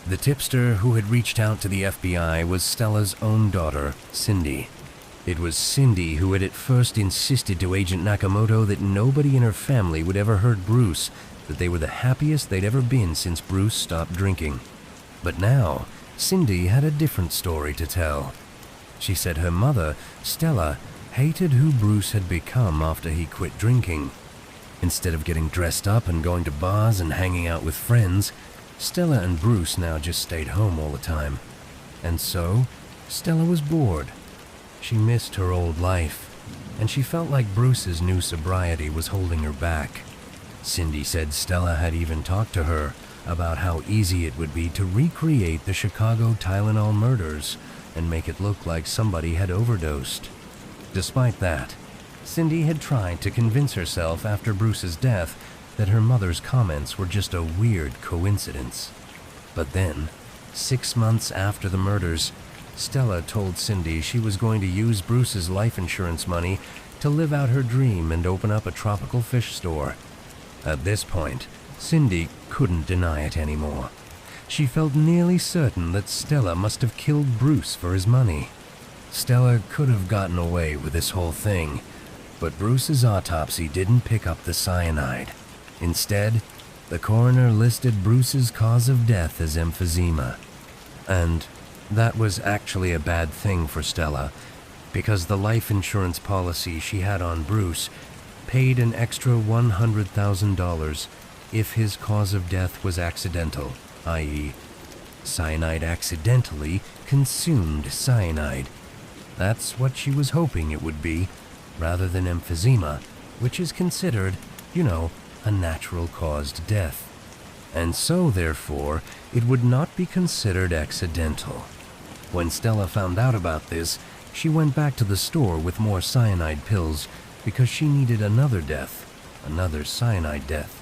The tipster who had reached out to the FBI was Stella's own daughter, Cindy. It was Cindy who had at first insisted to Agent Nakamoto that nobody in her family would ever hurt Bruce, that they were the happiest they'd ever been since Bruce stopped drinking. But now, Cindy had a different story to tell. She said her mother, Stella, hated who Bruce had become after he quit drinking. Instead of getting dressed up and going to bars and hanging out with friends, Stella and Bruce now just stayed home all the time. And so, Stella was bored. She missed her old life, and she felt like Bruce's new sobriety was holding her back. Cindy said Stella had even talked to her about how easy it would be to recreate the Chicago Tylenol murders and make it look like somebody had overdosed. Despite that, Cindy had tried to convince herself after Bruce's death that her mother's comments were just a weird coincidence. But then, 6 months after the murders, Stella told Cindy she was going to use Bruce's life insurance money to live out her dream and open up a tropical fish store. At this point, Cindy couldn't deny it anymore. She felt nearly certain that Stella must have killed Bruce for his money. Stella could have gotten away with this whole thing, but Bruce's autopsy didn't pick up the cyanide. Instead, the coroner listed Bruce's cause of death as emphysema. And that was actually a bad thing for Stella, because the life insurance policy she had on Bruce paid an extra $100,000 if his cause of death was accidental, i.e., cyanide accidentally consumed cyanide. That's what she was hoping it would be, rather than emphysema, which is considered, a natural-caused death. And so, therefore, it would not be considered accidental. When Stella found out about this, she went back to the store with more cyanide pills because she needed another cyanide death,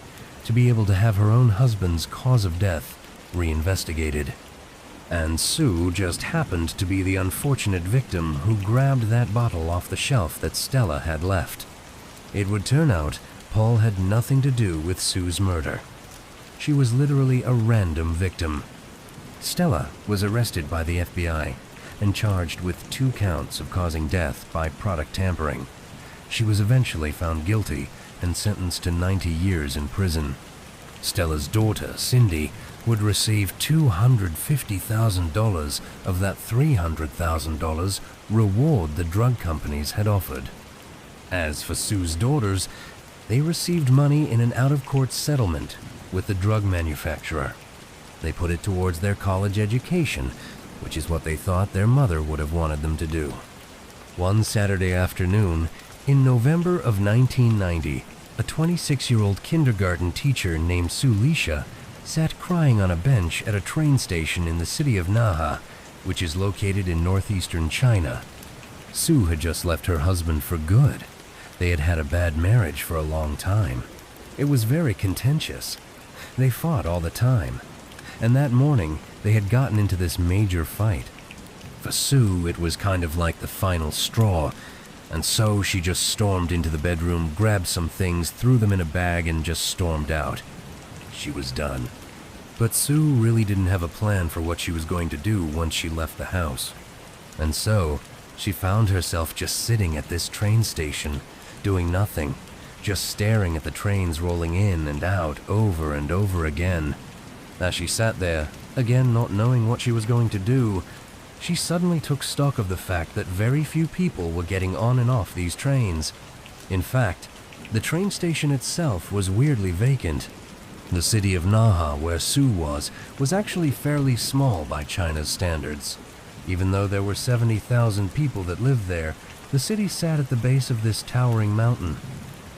to be able to have her own husband's cause of death reinvestigated. And Sue just happened to be the unfortunate victim who grabbed that bottle off the shelf that Stella had left. It would turn out Paul had nothing to do with Sue's murder. She was literally a random victim. Stella was arrested by the FBI and charged with 2 counts of causing death by product tampering. She was eventually found guilty and sentenced to 90 years in prison. Stella's daughter, Cindy, would receive $250,000 of that $300,000 reward the drug companies had offered. As for Sue's daughters, they received money in an out-of-court settlement with the drug manufacturer. They put it towards their college education, which is what they thought their mother would have wanted them to do. One Saturday afternoon, in November of 1990, a 26-year-old kindergarten teacher named Sulisha sat crying on a bench at a train station in the city of Naha, which is located in northeastern China. Sue had just left her husband for good. They had had a bad marriage for a long time. It was very contentious. They fought all the time. And that morning, they had gotten into this major fight. For Sue, it was kind of like the final straw, and so she just stormed into the bedroom, grabbed some things, threw them in a bag, and just stormed out. She was done. But Sue really didn't have a plan for what she was going to do once she left the house. And so, she found herself just sitting at this train station, doing nothing, just staring at the trains rolling in and out over and over again. As she sat there, again not knowing what she was going to do, she suddenly took stock of the fact that very few people were getting on and off these trains. In fact, the train station itself was weirdly vacant. The city of Naha, where Sue was actually fairly small by China's standards. Even though there were 70,000 people that lived there, the city sat at the base of this towering mountain.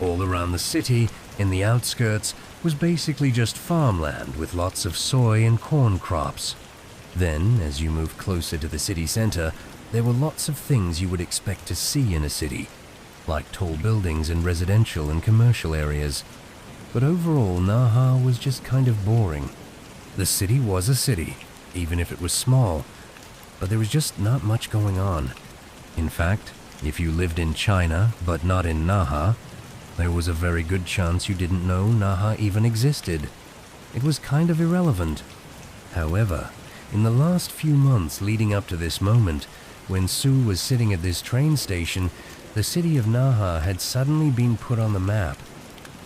All around the city, in the outskirts, was basically just farmland with lots of soy and corn crops. Then, as you moved closer to the city center, there were lots of things you would expect to see in a city, like tall buildings and residential and commercial areas. But overall, Naha was just kind of boring. The city was a city, even if it was small, but there was just not much going on. In fact, if you lived in China, but not in Naha, there was a very good chance you didn't know Naha even existed. It was kind of irrelevant. However, in the last few months leading up to this moment, when Sue was sitting at this train station, the city of Naha had suddenly been put on the map.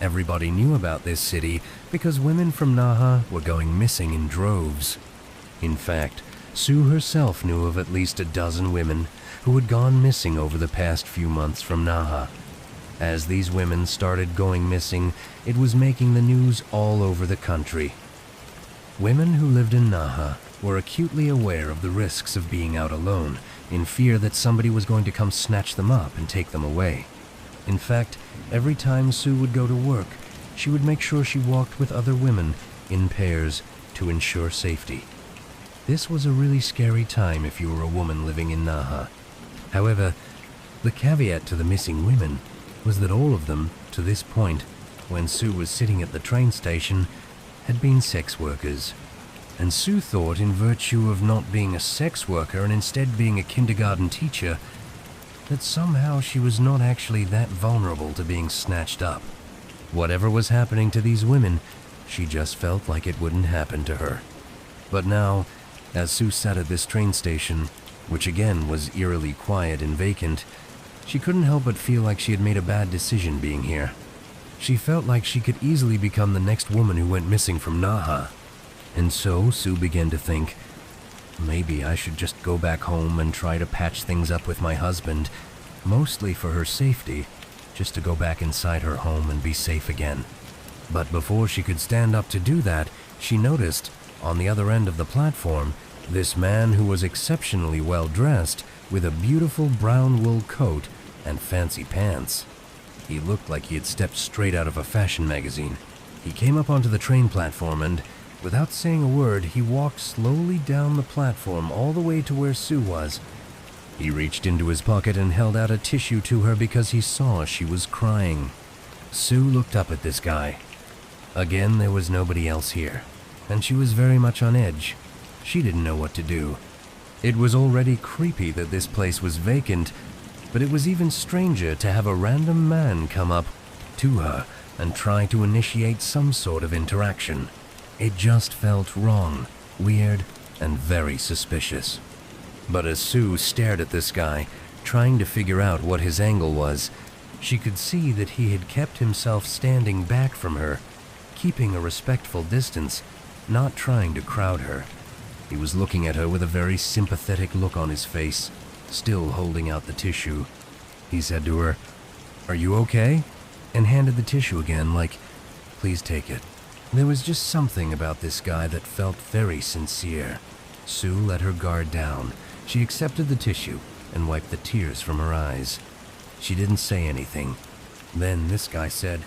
Everybody knew about this city because women from Naha were going missing in droves. In fact, Sue herself knew of at least a dozen women who had gone missing over the past few months from Naha. As these women started going missing, it was making the news all over the country. Women who lived in Naha were acutely aware of the risks of being out alone, in fear that somebody was going to come snatch them up and take them away. In fact, every time Sue would go to work, she would make sure she walked with other women in pairs to ensure safety. This was a really scary time if you were a woman living in Naha. However, the caveat to the missing women was that all of them, to this point, when Sue was sitting at the train station, had been sex workers. And Sue thought, in virtue of not being a sex worker and instead being a kindergarten teacher, that somehow she was not actually that vulnerable to being snatched up. Whatever was happening to these women, she just felt like it wouldn't happen to her. But now, as Sue sat at this train station, which again was eerily quiet and vacant, she couldn't help but feel like she had made a bad decision being here. She felt like she could easily become the next woman who went missing from Naha. And so Sue began to think, maybe I should just go back home and try to patch things up with my husband, mostly for her safety, just to go back inside her home and be safe again. But before she could stand up to do that, she noticed, on the other end of the platform, this man who was exceptionally well dressed with a beautiful brown wool coat and fancy pants. He looked like he had stepped straight out of a fashion magazine. He came up onto the train platform and, without saying a word, he walked slowly down the platform all the way to where Sue was. He reached into his pocket and held out a tissue to her because he saw she was crying. Sue looked up at this guy. Again, there was nobody else here, and she was very much on edge. She didn't know what to do. It was already creepy that this place was vacant, but it was even stranger to have a random man come up to her and try to initiate some sort of interaction. It just felt wrong, weird, and very suspicious. But as Sue stared at this guy, trying to figure out what his angle was, she could see that he had kept himself standing back from her, keeping a respectful distance, not trying to crowd her. He was looking at her with a very sympathetic look on his face, still holding out the tissue. He said to her, "Are you okay?" and handed the tissue again like, "Please take it." There was just something about this guy that felt very sincere. Sue let her guard down. She accepted the tissue and wiped the tears from her eyes. She didn't say anything. Then this guy said,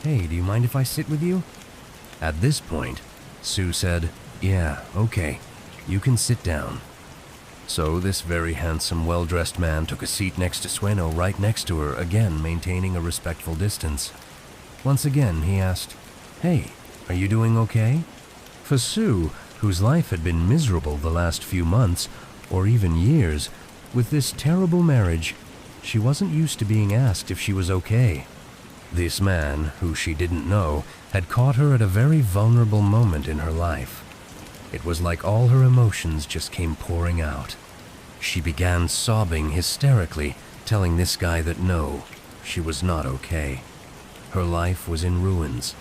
"Hey, do you mind if I sit with you?" At this point, Sue said, "Yeah, okay, you can sit down." So this very handsome, well-dressed man took a seat next to Sueno, right next to her, again maintaining a respectful distance. Once again, he asked, "Hey, are you doing okay?" For Sue, whose life had been miserable the last few months, or even years, with this terrible marriage, she wasn't used to being asked if she was okay. This man, who she didn't know, had caught her at a very vulnerable moment in her life. It was like all her emotions just came pouring out. She began sobbing hysterically, telling this guy that no, she was not okay. Her life was in ruins.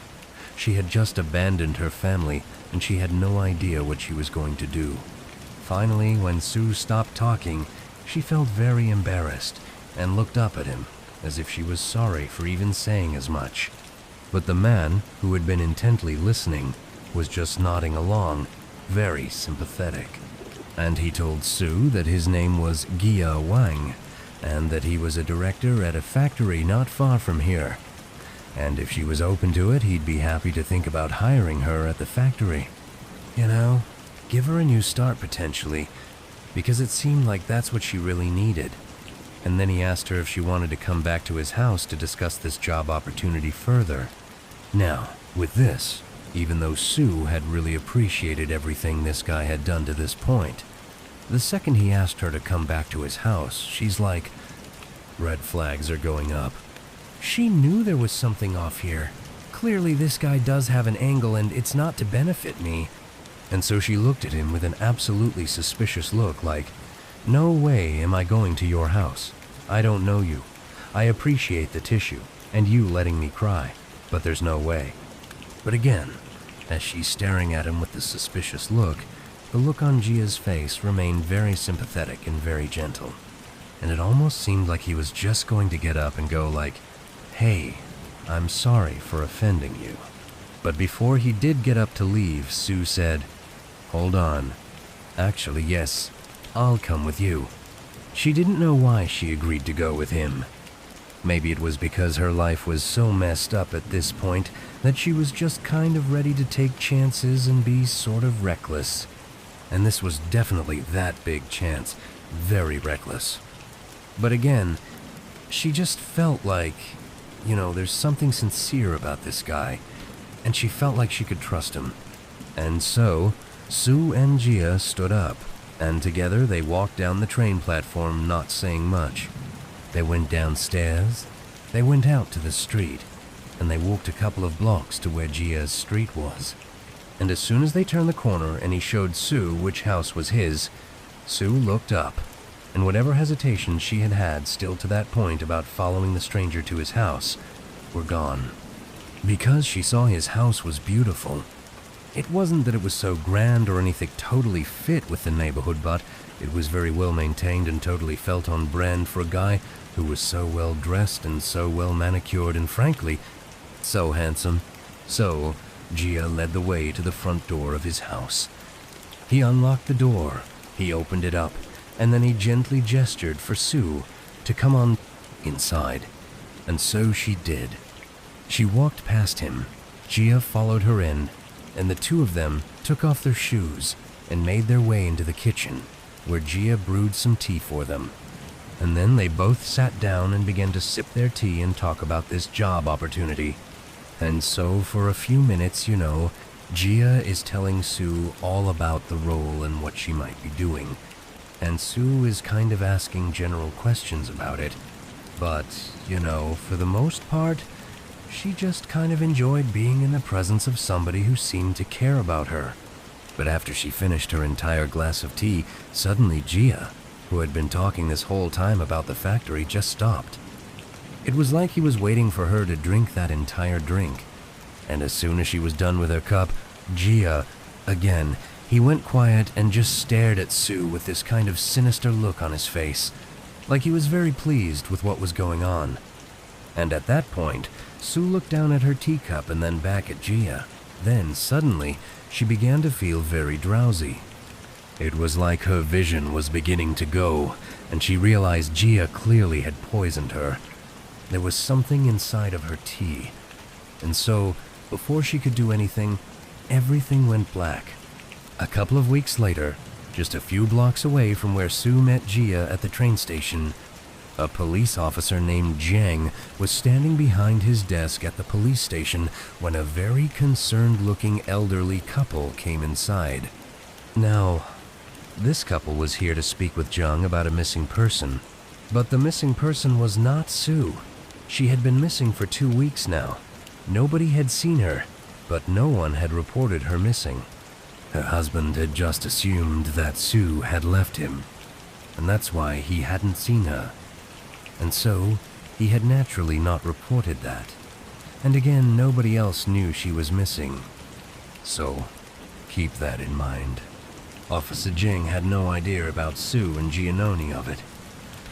She had just abandoned her family, and she had no idea what she was going to do. Finally, when Sue stopped talking, she felt very embarrassed and looked up at him as if she was sorry for even saying as much. but the man, who had been intently listening, was just nodding along, very sympathetic. And he told Sue that his name was Gia Wang, and that he was a director at a factory not far from here. And if she was open to it, he'd be happy to think about hiring her at the factory. You know, give her a new start potentially, because it seemed like that's what she really needed. And then he asked her if she wanted to come back to his house to discuss this job opportunity further. Now, with this, even though Sue had really appreciated everything this guy had done to this point, the second he asked her to come back to his house, she's like, red flags are going up. She knew there was something off here. Clearly this guy does have an angle and it's not to benefit me. And so she looked at him with an absolutely suspicious look like, no way am I going to your house. I don't know you. I appreciate the tissue and you letting me cry, but there's no way. But again, as she's staring at him with the suspicious look, the look on Gia's face remained very sympathetic and very gentle. And it almost seemed like he was just going to get up and go like, hey, I'm sorry for offending you. But before he did get up to leave, Sue said, hold on. Actually, yes, I'll come with you. She didn't know why she agreed to go with him. Maybe it was because her life was so messed up at this point that she was just kind of ready to take chances and be sort of reckless. And this was definitely that big chance, very reckless. But again, she just felt like, there's something sincere about this guy, and she felt like she could trust him. And so, Sue and Gia stood up, and together they walked down the train platform, not saying much. They went downstairs, they went out to the street, and they walked a couple of blocks to where Gia's street was. And as soon as they turned the corner and he showed Sue which house was his, Sue looked up, and whatever hesitations she had had still to that point about following the stranger to his house were gone. Because she saw his house was beautiful. It wasn't that it was so grand or anything totally fit with the neighborhood, but it was very well maintained and totally felt on brand for a guy who was so well dressed and so well manicured and frankly, so handsome. So, Gia led the way to the front door of his house. He unlocked the door, he opened it up, and then he gently gestured for Sue to come on inside. And so she did. She walked past him, Gia followed her in, and the two of them took off their shoes and made their way into the kitchen, where Gia brewed some tea for them. And then they both sat down and began to sip their tea and talk about this job opportunity. And so for a few minutes, Gia is telling Sue all about the role and what she might be doing. And Sue is kind of asking general questions about it. But, for the most part, she just kind of enjoyed being in the presence of somebody who seemed to care about her. But after she finished her entire glass of tea, suddenly Gia, who had been talking this whole time about the factory, just stopped. It was like he was waiting for her to drink that entire drink. And as soon as she was done with her cup, Gia, again, he went quiet and just stared at Sue with this kind of sinister look on his face, like he was very pleased with what was going on. And at that point, Sue looked down at her teacup and then back at Gia. Then, suddenly, she began to feel very drowsy. It was like her vision was beginning to go, and she realized Gia clearly had poisoned her. There was something inside of her tea. And so, before she could do anything, everything went black. A couple of weeks later, just a few blocks away from where Sue met Gia at the train station, a police officer named Jiang was standing behind his desk at the police station when a very concerned-looking elderly couple came inside. Now, this couple was here to speak with Jiang about a missing person, but the missing person was not Sue. She had been missing for 2 weeks now. Nobody had seen her, but no one had reported her missing. Her husband had just assumed that Sue had left him, and that's why he hadn't seen her. And so, he had naturally not reported that. And again, nobody else knew she was missing. So, keep that in mind. Officer Jing had no idea about Sue and Giannone of it.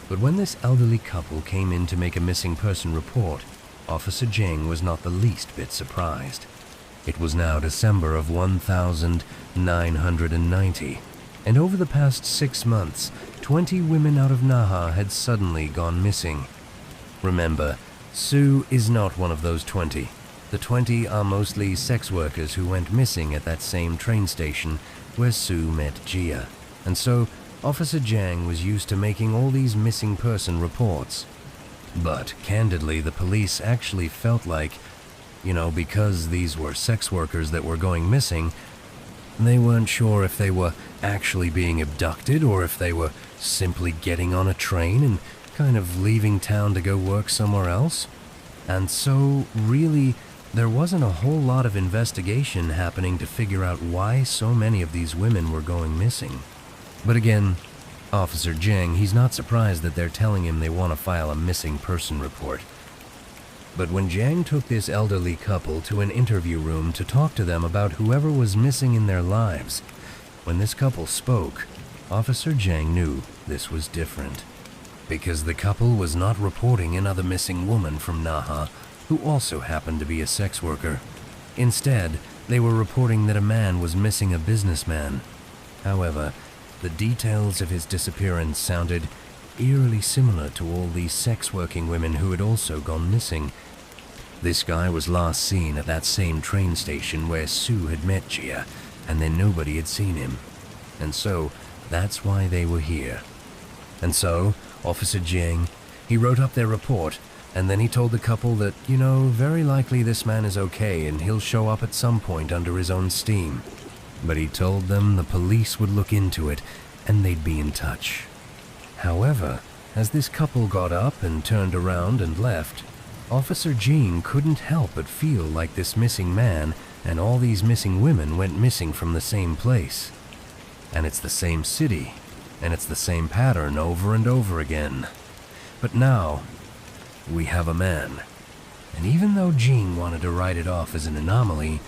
But when this elderly couple came in to make a missing person report, Officer Jing was not the least bit surprised. It was now December of 1990, and over the past 6 months, 20 women out of Naha had suddenly gone missing. Remember, Sue is not one of those 20. The 20 are mostly sex workers who went missing at that same train station where Sue met Jia, and so Officer Jiang was used to making all these missing person reports. But candidly, the police actually felt like, because these were sex workers that were going missing, they weren't sure if they were actually being abducted or if they were simply getting on a train and kind of leaving town to go work somewhere else. And so, really, there wasn't a whole lot of investigation happening to figure out why so many of these women were going missing. But again, Officer Jiang, he's not surprised that they're telling him they want to file a missing person report. But when Jiang took this elderly couple to an interview room to talk to them about whoever was missing in their lives, when this couple spoke, Officer Jiang knew this was different. Because the couple was not reporting another missing woman from Naha, who also happened to be a sex worker. Instead, they were reporting that a man was missing a businessman. However, the details of his disappearance sounded eerily similar to all these sex-working women who had also gone missing. This guy was last seen at that same train station where Sue had met Jia, and then nobody had seen him. And so, that's why they were here. And so, Officer Jiang, he wrote up their report, and then he told the couple that, very likely this man is okay and he'll show up at some point under his own steam. But he told them the police would look into it and they'd be in touch. However, as this couple got up and turned around and left, Officer Jean couldn't help but feel like this missing man and all these missing women went missing from the same place. And it's the same city, and it's the same pattern over and over again. But now, we have a man. And even though Jean wanted to write it off as an anomaly,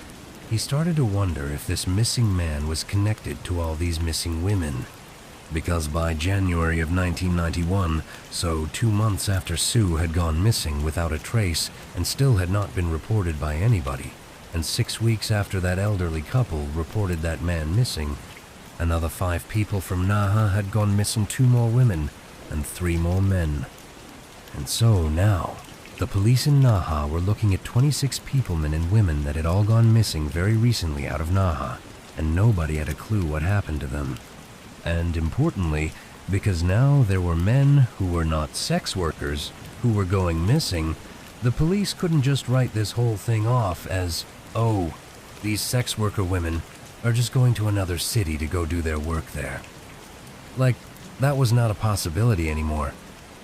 he started to wonder if this missing man was connected to all these missing women. Because by January of 1991, so 2 months after Sue had gone missing without a trace and still had not been reported by anybody, and 6 weeks after that elderly couple reported that man missing, another 5 people from Naha had gone missing, 2 more women and 3 more men. And so now, the police in Naha were looking at 26 men and women that had all gone missing very recently out of Naha, and nobody had a clue what happened to them. And importantly, because now there were men who were not sex workers who were going missing, the police couldn't just write this whole thing off as, oh, these sex worker women are just going to another city to go do their work there. Like, that was not a possibility anymore.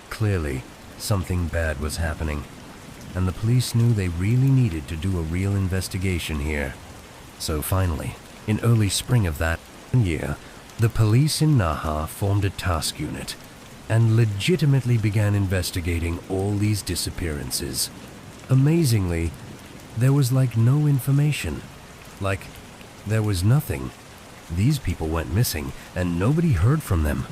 Clearly, something bad was happening, and the police knew they really needed to do a real investigation here. So finally, in early spring of that year, the police in Naha formed a task unit and legitimately began investigating all these disappearances. Amazingly, there was no information. There was nothing. These people went missing and nobody heard from them.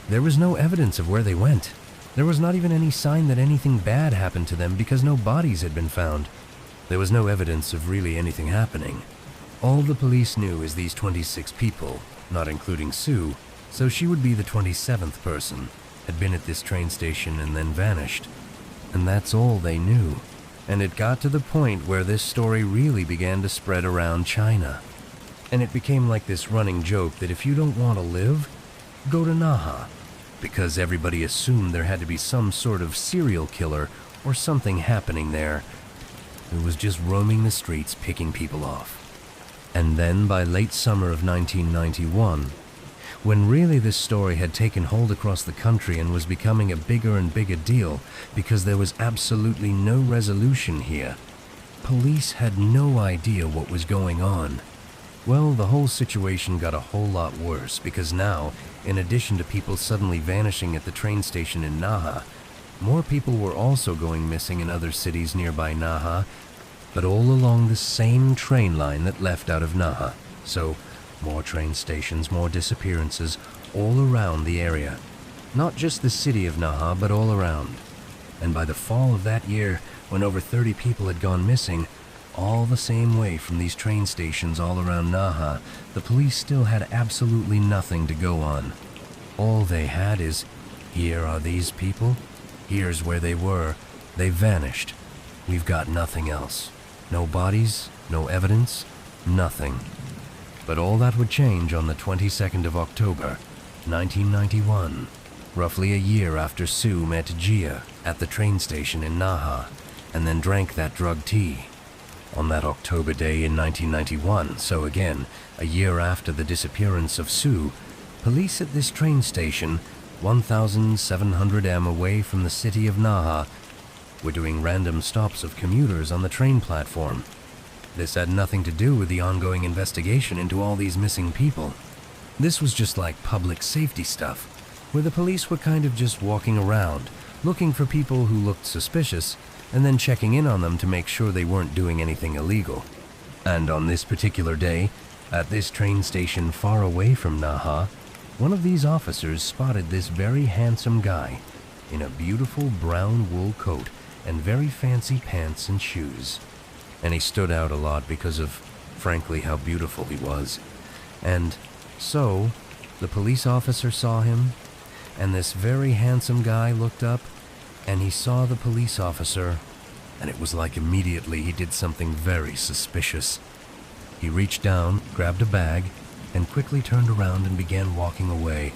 There was no evidence of where they went. There was not even any sign that anything bad happened to them because no bodies had been found. There was no evidence of really anything happening. All the police knew is these 26 people, not including Sue, so she would be the 27th person, had been at this train station and then vanished. And that's all they knew. And it got to the point where this story really began to spread around China. And it became like this running joke that if you don't want to live, go to Naha. Because everybody assumed there had to be some sort of serial killer or something happening there who was just roaming the streets picking people off. And then by late summer of 1991, when really this story had taken hold across the country and was becoming a bigger and bigger deal because there was absolutely no resolution here, police had no idea what was going on. Well, the whole situation got a whole lot worse because now, in addition to people suddenly vanishing at the train station in Naha, more people were also going missing in other cities nearby Naha, but all along the same train line that left out of Naha. So, more train stations, more disappearances, all around the area. Not just the city of Naha, but all around. And by the fall of that year, when over 30 people had gone missing, all the same way from these train stations all around Naha, the police still had absolutely nothing to go on. All they had is, here are these people, here's where they were, they vanished. We've got nothing else. No bodies, no evidence, nothing. But all that would change on the 22nd of October, 1991, roughly a year after Sue met Gia at the train station in Naha, and then drank that drug tea. On that October day in 1991, so again, a year after the disappearance of Sue, police at this train station, 1,700 m away from the city of Naha, were doing random stops of commuters on the train platform. This had nothing to do with the ongoing investigation into all these missing people. This was just like public safety stuff, where the police were kind of just walking around, looking for people who looked suspicious, and then checking in on them to make sure they weren't doing anything illegal. And on this particular day, at this train station far away from Naha, one of these officers spotted this very handsome guy in a beautiful brown wool coat and very fancy pants and shoes. And he stood out a lot because of, frankly, how beautiful he was. And so, the police officer saw him, and this very handsome guy looked up, and he saw the police officer, and it was like immediately he did something very suspicious. He reached down, grabbed a bag, and quickly turned around and began walking away.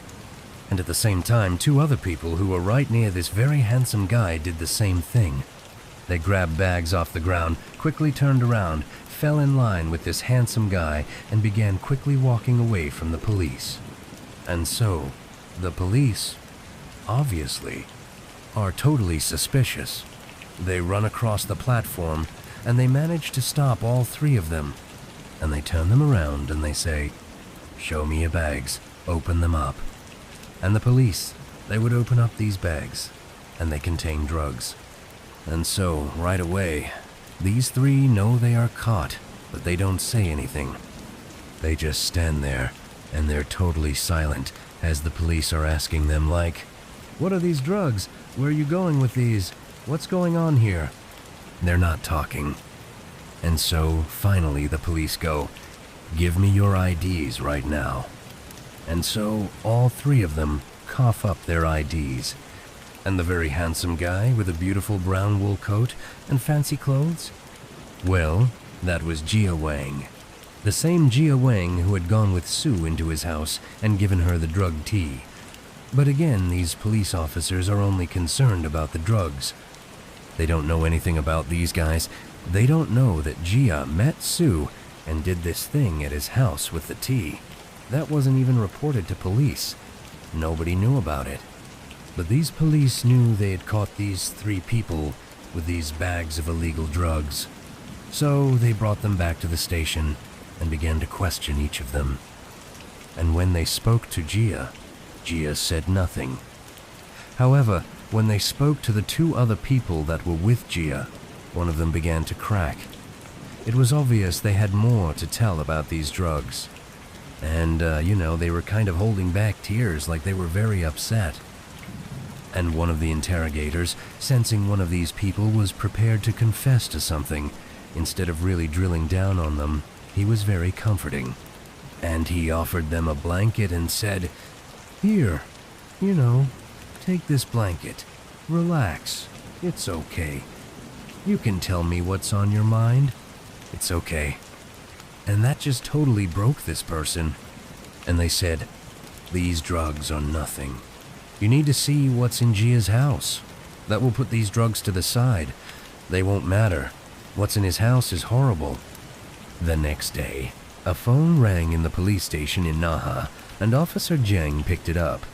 And at the same time, two other people who were right near this very handsome guy did the same thing. They grabbed bags off the ground, quickly turned around, fell in line with this handsome guy, and began quickly walking away from the police. And so, the police, obviously, are totally suspicious. They run across the platform, and they manage to stop all three of them. And they turn them around and they say, "Show me your bags, open them up." And the police, they would open up these bags, and they contain drugs. And so, right away, these three know they are caught, but they don't say anything. They just stand there, and they're totally silent as the police are asking them like, "What are these drugs? Where are you going with these? What's going on here?" They're not talking. And so, finally, the police go, "Give me your IDs right now." And so, all three of them cough up their IDs. And the very handsome guy with a beautiful brown wool coat and fancy clothes? Well, that was Gia Wang. The same Gia Wang who had gone with Sue into his house and given her the drug tea. But again, these police officers are only concerned about the drugs. They don't know anything about these guys. They don't know that Gia met Sue and did this thing at his house with the tea. That wasn't even reported to police. Nobody knew about it. But these police knew they had caught these three people with these bags of illegal drugs. So they brought them back to the station and began to question each of them. And when they spoke to Gia, Gia said nothing. However, when they spoke to the two other people that were with Gia, one of them began to crack. It was obvious they had more to tell about these drugs. And, they were kind of holding back tears like they were very upset. And one of the interrogators, sensing one of these people was prepared to confess to something, instead of really drilling down on them, he was very comforting. And he offered them a blanket and said, "Here, take this blanket. Relax. It's okay. You can tell me what's on your mind. It's okay." And that just totally broke this person. And they said, "These drugs are nothing. You need to see what's in Gia's house. That will put these drugs to the side. They won't matter. What's in his house is horrible." The next day, a phone rang in the police station in Naha, and Officer Jiang picked it up.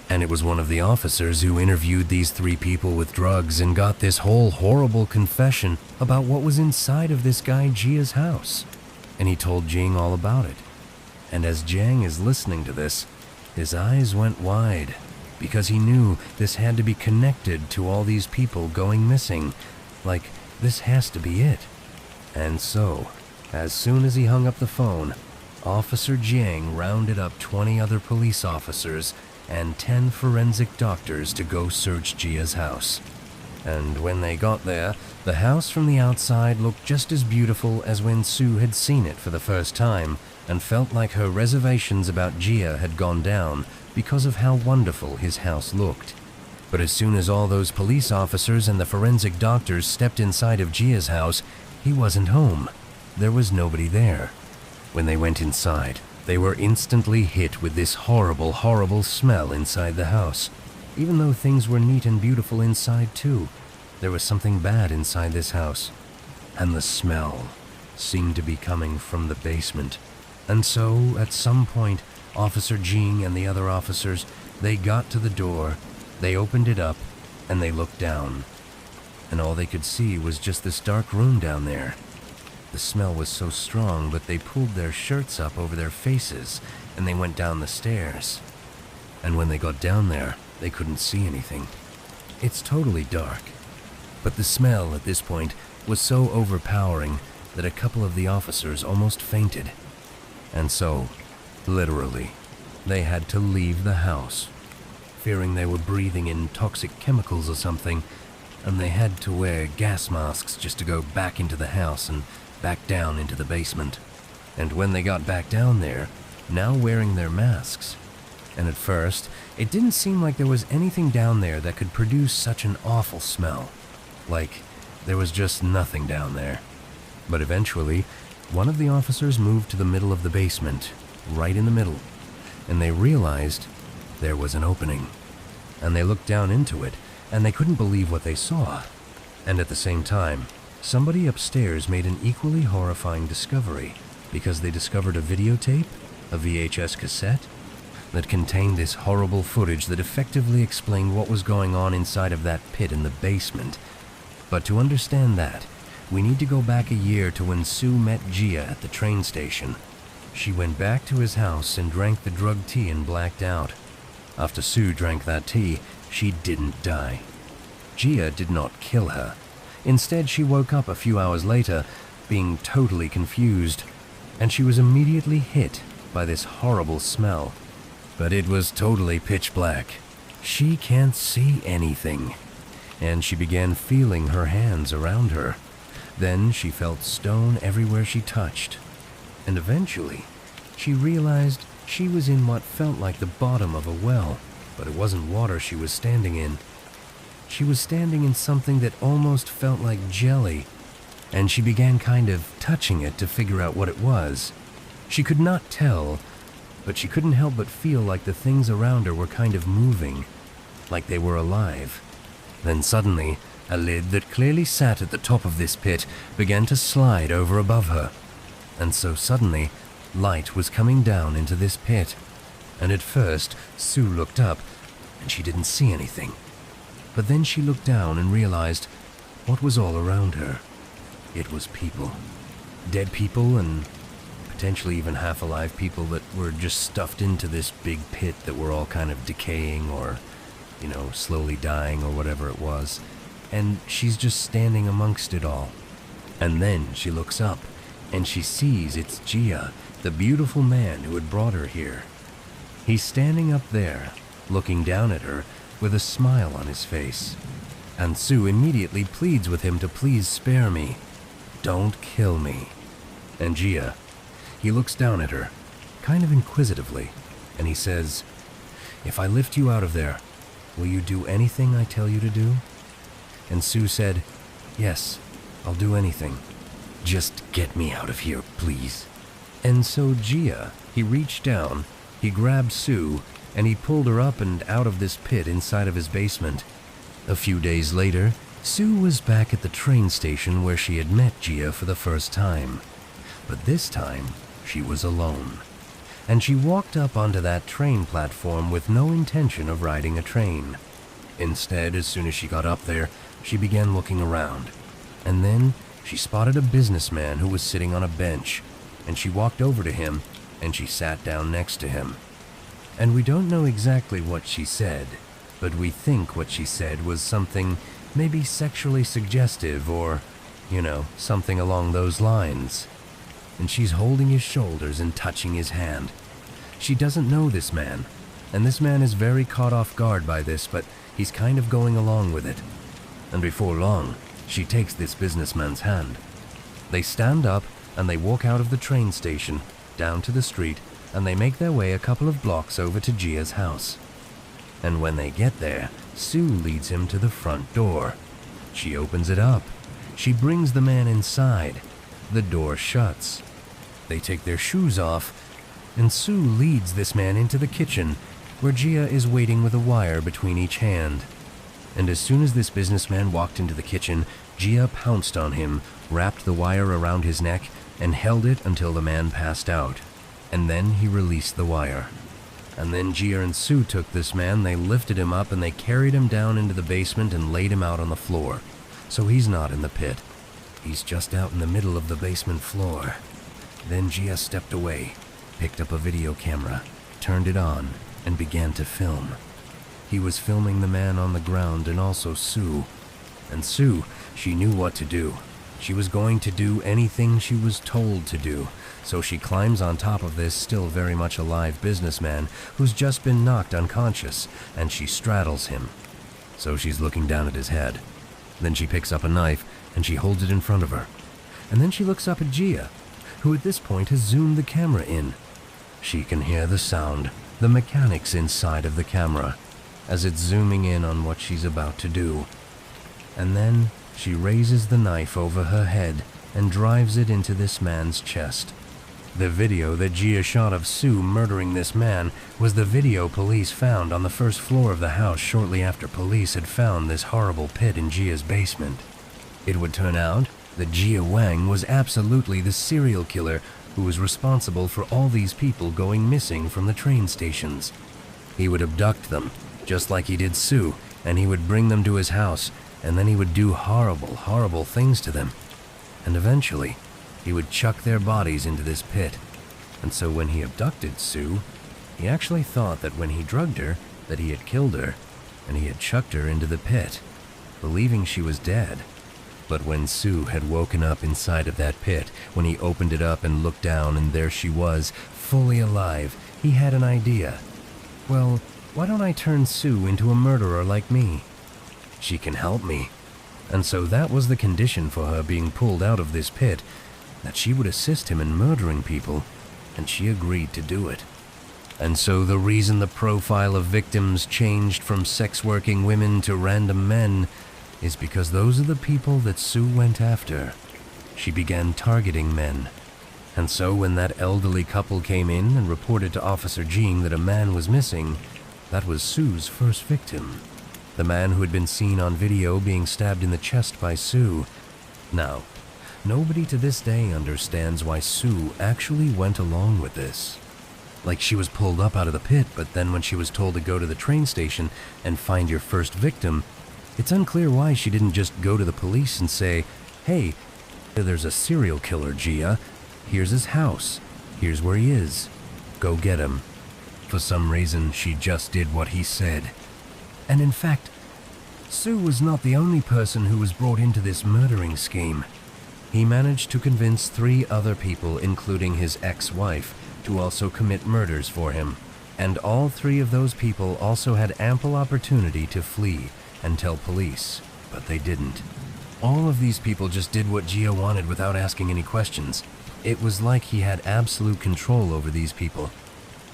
And it was one of the officers who interviewed these three people with drugs and got this whole horrible confession about what was inside of this guy Gia's house. And he told Jiang all about it. And as Jiang is listening to this, his eyes went wide, because he knew this had to be connected to all these people going missing. Like, this has to be it. And so, as soon as he hung up the phone, Officer Jiang rounded up 20 other police officers and 10 forensic doctors to go search Gia's house. And when they got there, the house from the outside looked just as beautiful as when Sue had seen it for the first time and felt like her reservations about Gia had gone down because of how wonderful his house looked. But as soon as all those police officers and the forensic doctors stepped inside of Gia's house, he wasn't home. There was nobody there. When they went inside, they were instantly hit with this horrible, horrible smell inside the house. Even though things were neat and beautiful inside too, there was something bad inside this house. And the smell seemed to be coming from the basement. And so, at some point, Officer Jing and the other officers, they got to the door, they opened it up, and they looked down. And all they could see was just this dark room down there. The smell was so strong that they pulled their shirts up over their faces, and they went down the stairs. And when they got down there, they couldn't see anything. It's totally dark. But the smell at this point was so overpowering that a couple of the officers almost fainted. And so, literally, they had to leave the house, fearing they were breathing in toxic chemicals or something, and they had to wear gas masks just to go back into the house and back down into the basement. And when they got back down there, now wearing their masks, and at first, it didn't seem like there was anything down there that could produce such an awful smell. Like, there was just nothing down there. But eventually, one of the officers moved to the middle of the basement, right in the middle, and they realized there was an opening. And they looked down into it, and they couldn't believe what they saw. And at the same time, somebody upstairs made an equally horrifying discovery, because they discovered a videotape, a VHS cassette, that contained this horrible footage that effectively explained what was going on inside of that pit in the basement. But to understand that, we need to go back a year to when Sue met Gia at the train station. She went back to his house and drank the drug tea and blacked out. After Sue drank that tea, she didn't die. Gia did not kill her. Instead, she woke up a few hours later, being totally confused, and she was immediately hit by this horrible smell. But it was totally pitch black. She can't see anything. And she began feeling her hands around her. Then she felt stone everywhere she touched. And eventually, she realized she was in what felt like the bottom of a well, but it wasn't water she was standing in. She was standing in something that almost felt like jelly, and she began kind of touching it to figure out what it was. She could not tell, but she couldn't help but feel like the things around her were kind of moving, like they were alive. Then suddenly, a lid that clearly sat at the top of this pit began to slide over above her. And so suddenly, light was coming down into this pit. And at first, Sue looked up, and she didn't see anything. But then she looked down and realized what was all around her. It was people. Dead people and potentially even half-alive people that were just stuffed into this big pit that were all kind of decaying or, slowly dying or whatever it was. And she's just standing amongst it all. And then she looks up, and she sees it's Gia, the beautiful man who had brought her here. He's standing up there, looking down at her, with a smile on his face. And Sue immediately pleads with him to please spare me. Don't kill me. And Gia, he looks down at her, kind of inquisitively, and he says, "If I lift you out of there, will you do anything I tell you to do?" And Sue said, "Yes, I'll do anything. Just get me out of here, please." And so Gia, he reached down, he grabbed Sue, and he pulled her up and out of this pit inside of his basement. A few days later, Sue was back at the train station where she had met Gia for the first time. But this time, she was alone. And she walked up onto that train platform with no intention of riding a train. Instead, as soon as she got up there, she began looking around. And then she spotted a businessman who was sitting on a bench, and she walked over to him, and she sat down next to him. And we don't know exactly what she said, but we think what she said was something maybe sexually suggestive or, something along those lines. And she's holding his shoulders and touching his hand. She doesn't know this man, and this man is very caught off guard by this, but he's kind of going along with it. and before long, she takes this businessman's hand. They stand up and they walk out of the train station, down to the street, and they make their way a couple of blocks over to Gia's house. And when they get there, Sue leads him to the front door. She opens it up. She brings the man inside. The door shuts. They take their shoes off, and Sue leads this man into the kitchen, where Gia is waiting with a wire between each hand. And as soon as this businessman walked into the kitchen, Gia pounced on him, wrapped the wire around his neck, and held it until the man passed out. And then he released the wire. And then Gia and Sue took this man, they lifted him up, and they carried him down into the basement and laid him out on the floor. So he's not in the pit. He's just out in the middle of the basement floor. Then Gia stepped away, picked up a video camera, turned it on, and began to film. He was filming the man on the ground and also Sue. And Sue, she knew what to do. She was going to do anything she was told to do. So she climbs on top of this still very much alive businessman who's just been knocked unconscious, and she straddles him. So she's looking down at his head. Then she picks up a knife and she holds it in front of her. And then she looks up at Gia, who at this point has zoomed the camera in. She can hear the sound, the mechanics inside of the camera, as it's zooming in on what she's about to do. And then she raises the knife over her head and drives it into this man's chest. The video that Gia shot of Sue murdering this man was the video police found on the first floor of the house shortly after police had found this horrible pit in Gia's basement. It would turn out that Gia Wang was absolutely the serial killer who was responsible for all these people going missing from the train stations. He would abduct them, just like he did Sue, and he would bring them to his house, and then he would do horrible, horrible things to them. And eventually, he would chuck their bodies into this pit. And so when he abducted Sue, he actually thought that when he drugged her, that he had killed her, and he had chucked her into the pit, believing she was dead. But when Sue had woken up inside of that pit, when he opened it up and looked down and there she was, fully alive, he had an idea. Well, why don't I turn Sue into a murderer like me? She can help me. And so that was the condition for her being pulled out of this pit, that she would assist him in murdering people, and she agreed to do it. And so the reason the profile of victims changed from sex-working women to random men is because those are the people that Sue went after. She began targeting men. And so when that elderly couple came in and reported to Officer Jing that a man was missing, that was Sue's first victim. The man who had been seen on video being stabbed in the chest by Sue. Now, nobody to this day understands why Sue actually went along with this. Like she was pulled up out of the pit, but then when she was told to go to the train station and find your first victim, it's unclear why she didn't just go to the police and say, "Hey, there's a serial killer, Gia. Here's his house. Here's where he is. Go get him." For some reason, she just did what he said. And in fact, Sue was not the only person who was brought into this murdering scheme. He managed to convince 3 other people, including his ex-wife, to also commit murders for him. And all 3 of those people also had ample opportunity to flee and tell police, but they didn't. All of these people just did what Gia wanted without asking any questions. It was like he had absolute control over these people.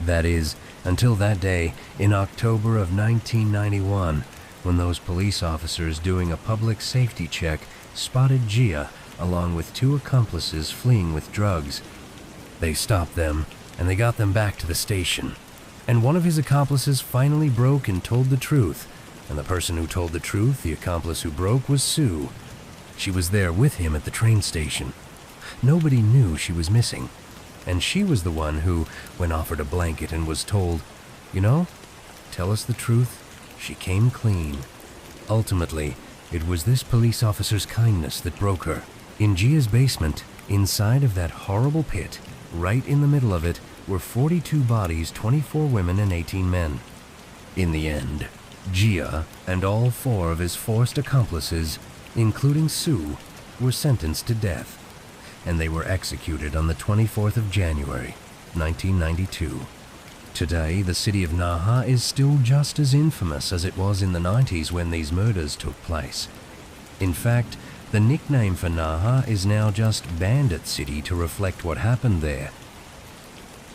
That is, until that day in October of 1991, when those police officers doing a public safety check spotted Gia along with 2 accomplices fleeing with drugs. They stopped them, and they got them back to the station. And one of his accomplices finally broke and told the truth. And the person who told the truth, the accomplice who broke, was Sue. She was there with him at the train station. Nobody knew she was missing. And she was the one who, when offered a blanket and was told, "You know, tell us the truth," she came clean. Ultimately, it was this police officer's kindness that broke her. In Gia's basement, inside of that horrible pit, right in the middle of it, were 42 bodies, 24 women and 18 men. In the end, Gia and all 4 of his forced accomplices, including Sue, were sentenced to death, and they were executed on the 24th of January, 1992. Today, the city of Naha is still just as infamous as it was in the 90s when these murders took place. In fact, the nickname for Naha is now just Bandit City to reflect what happened there,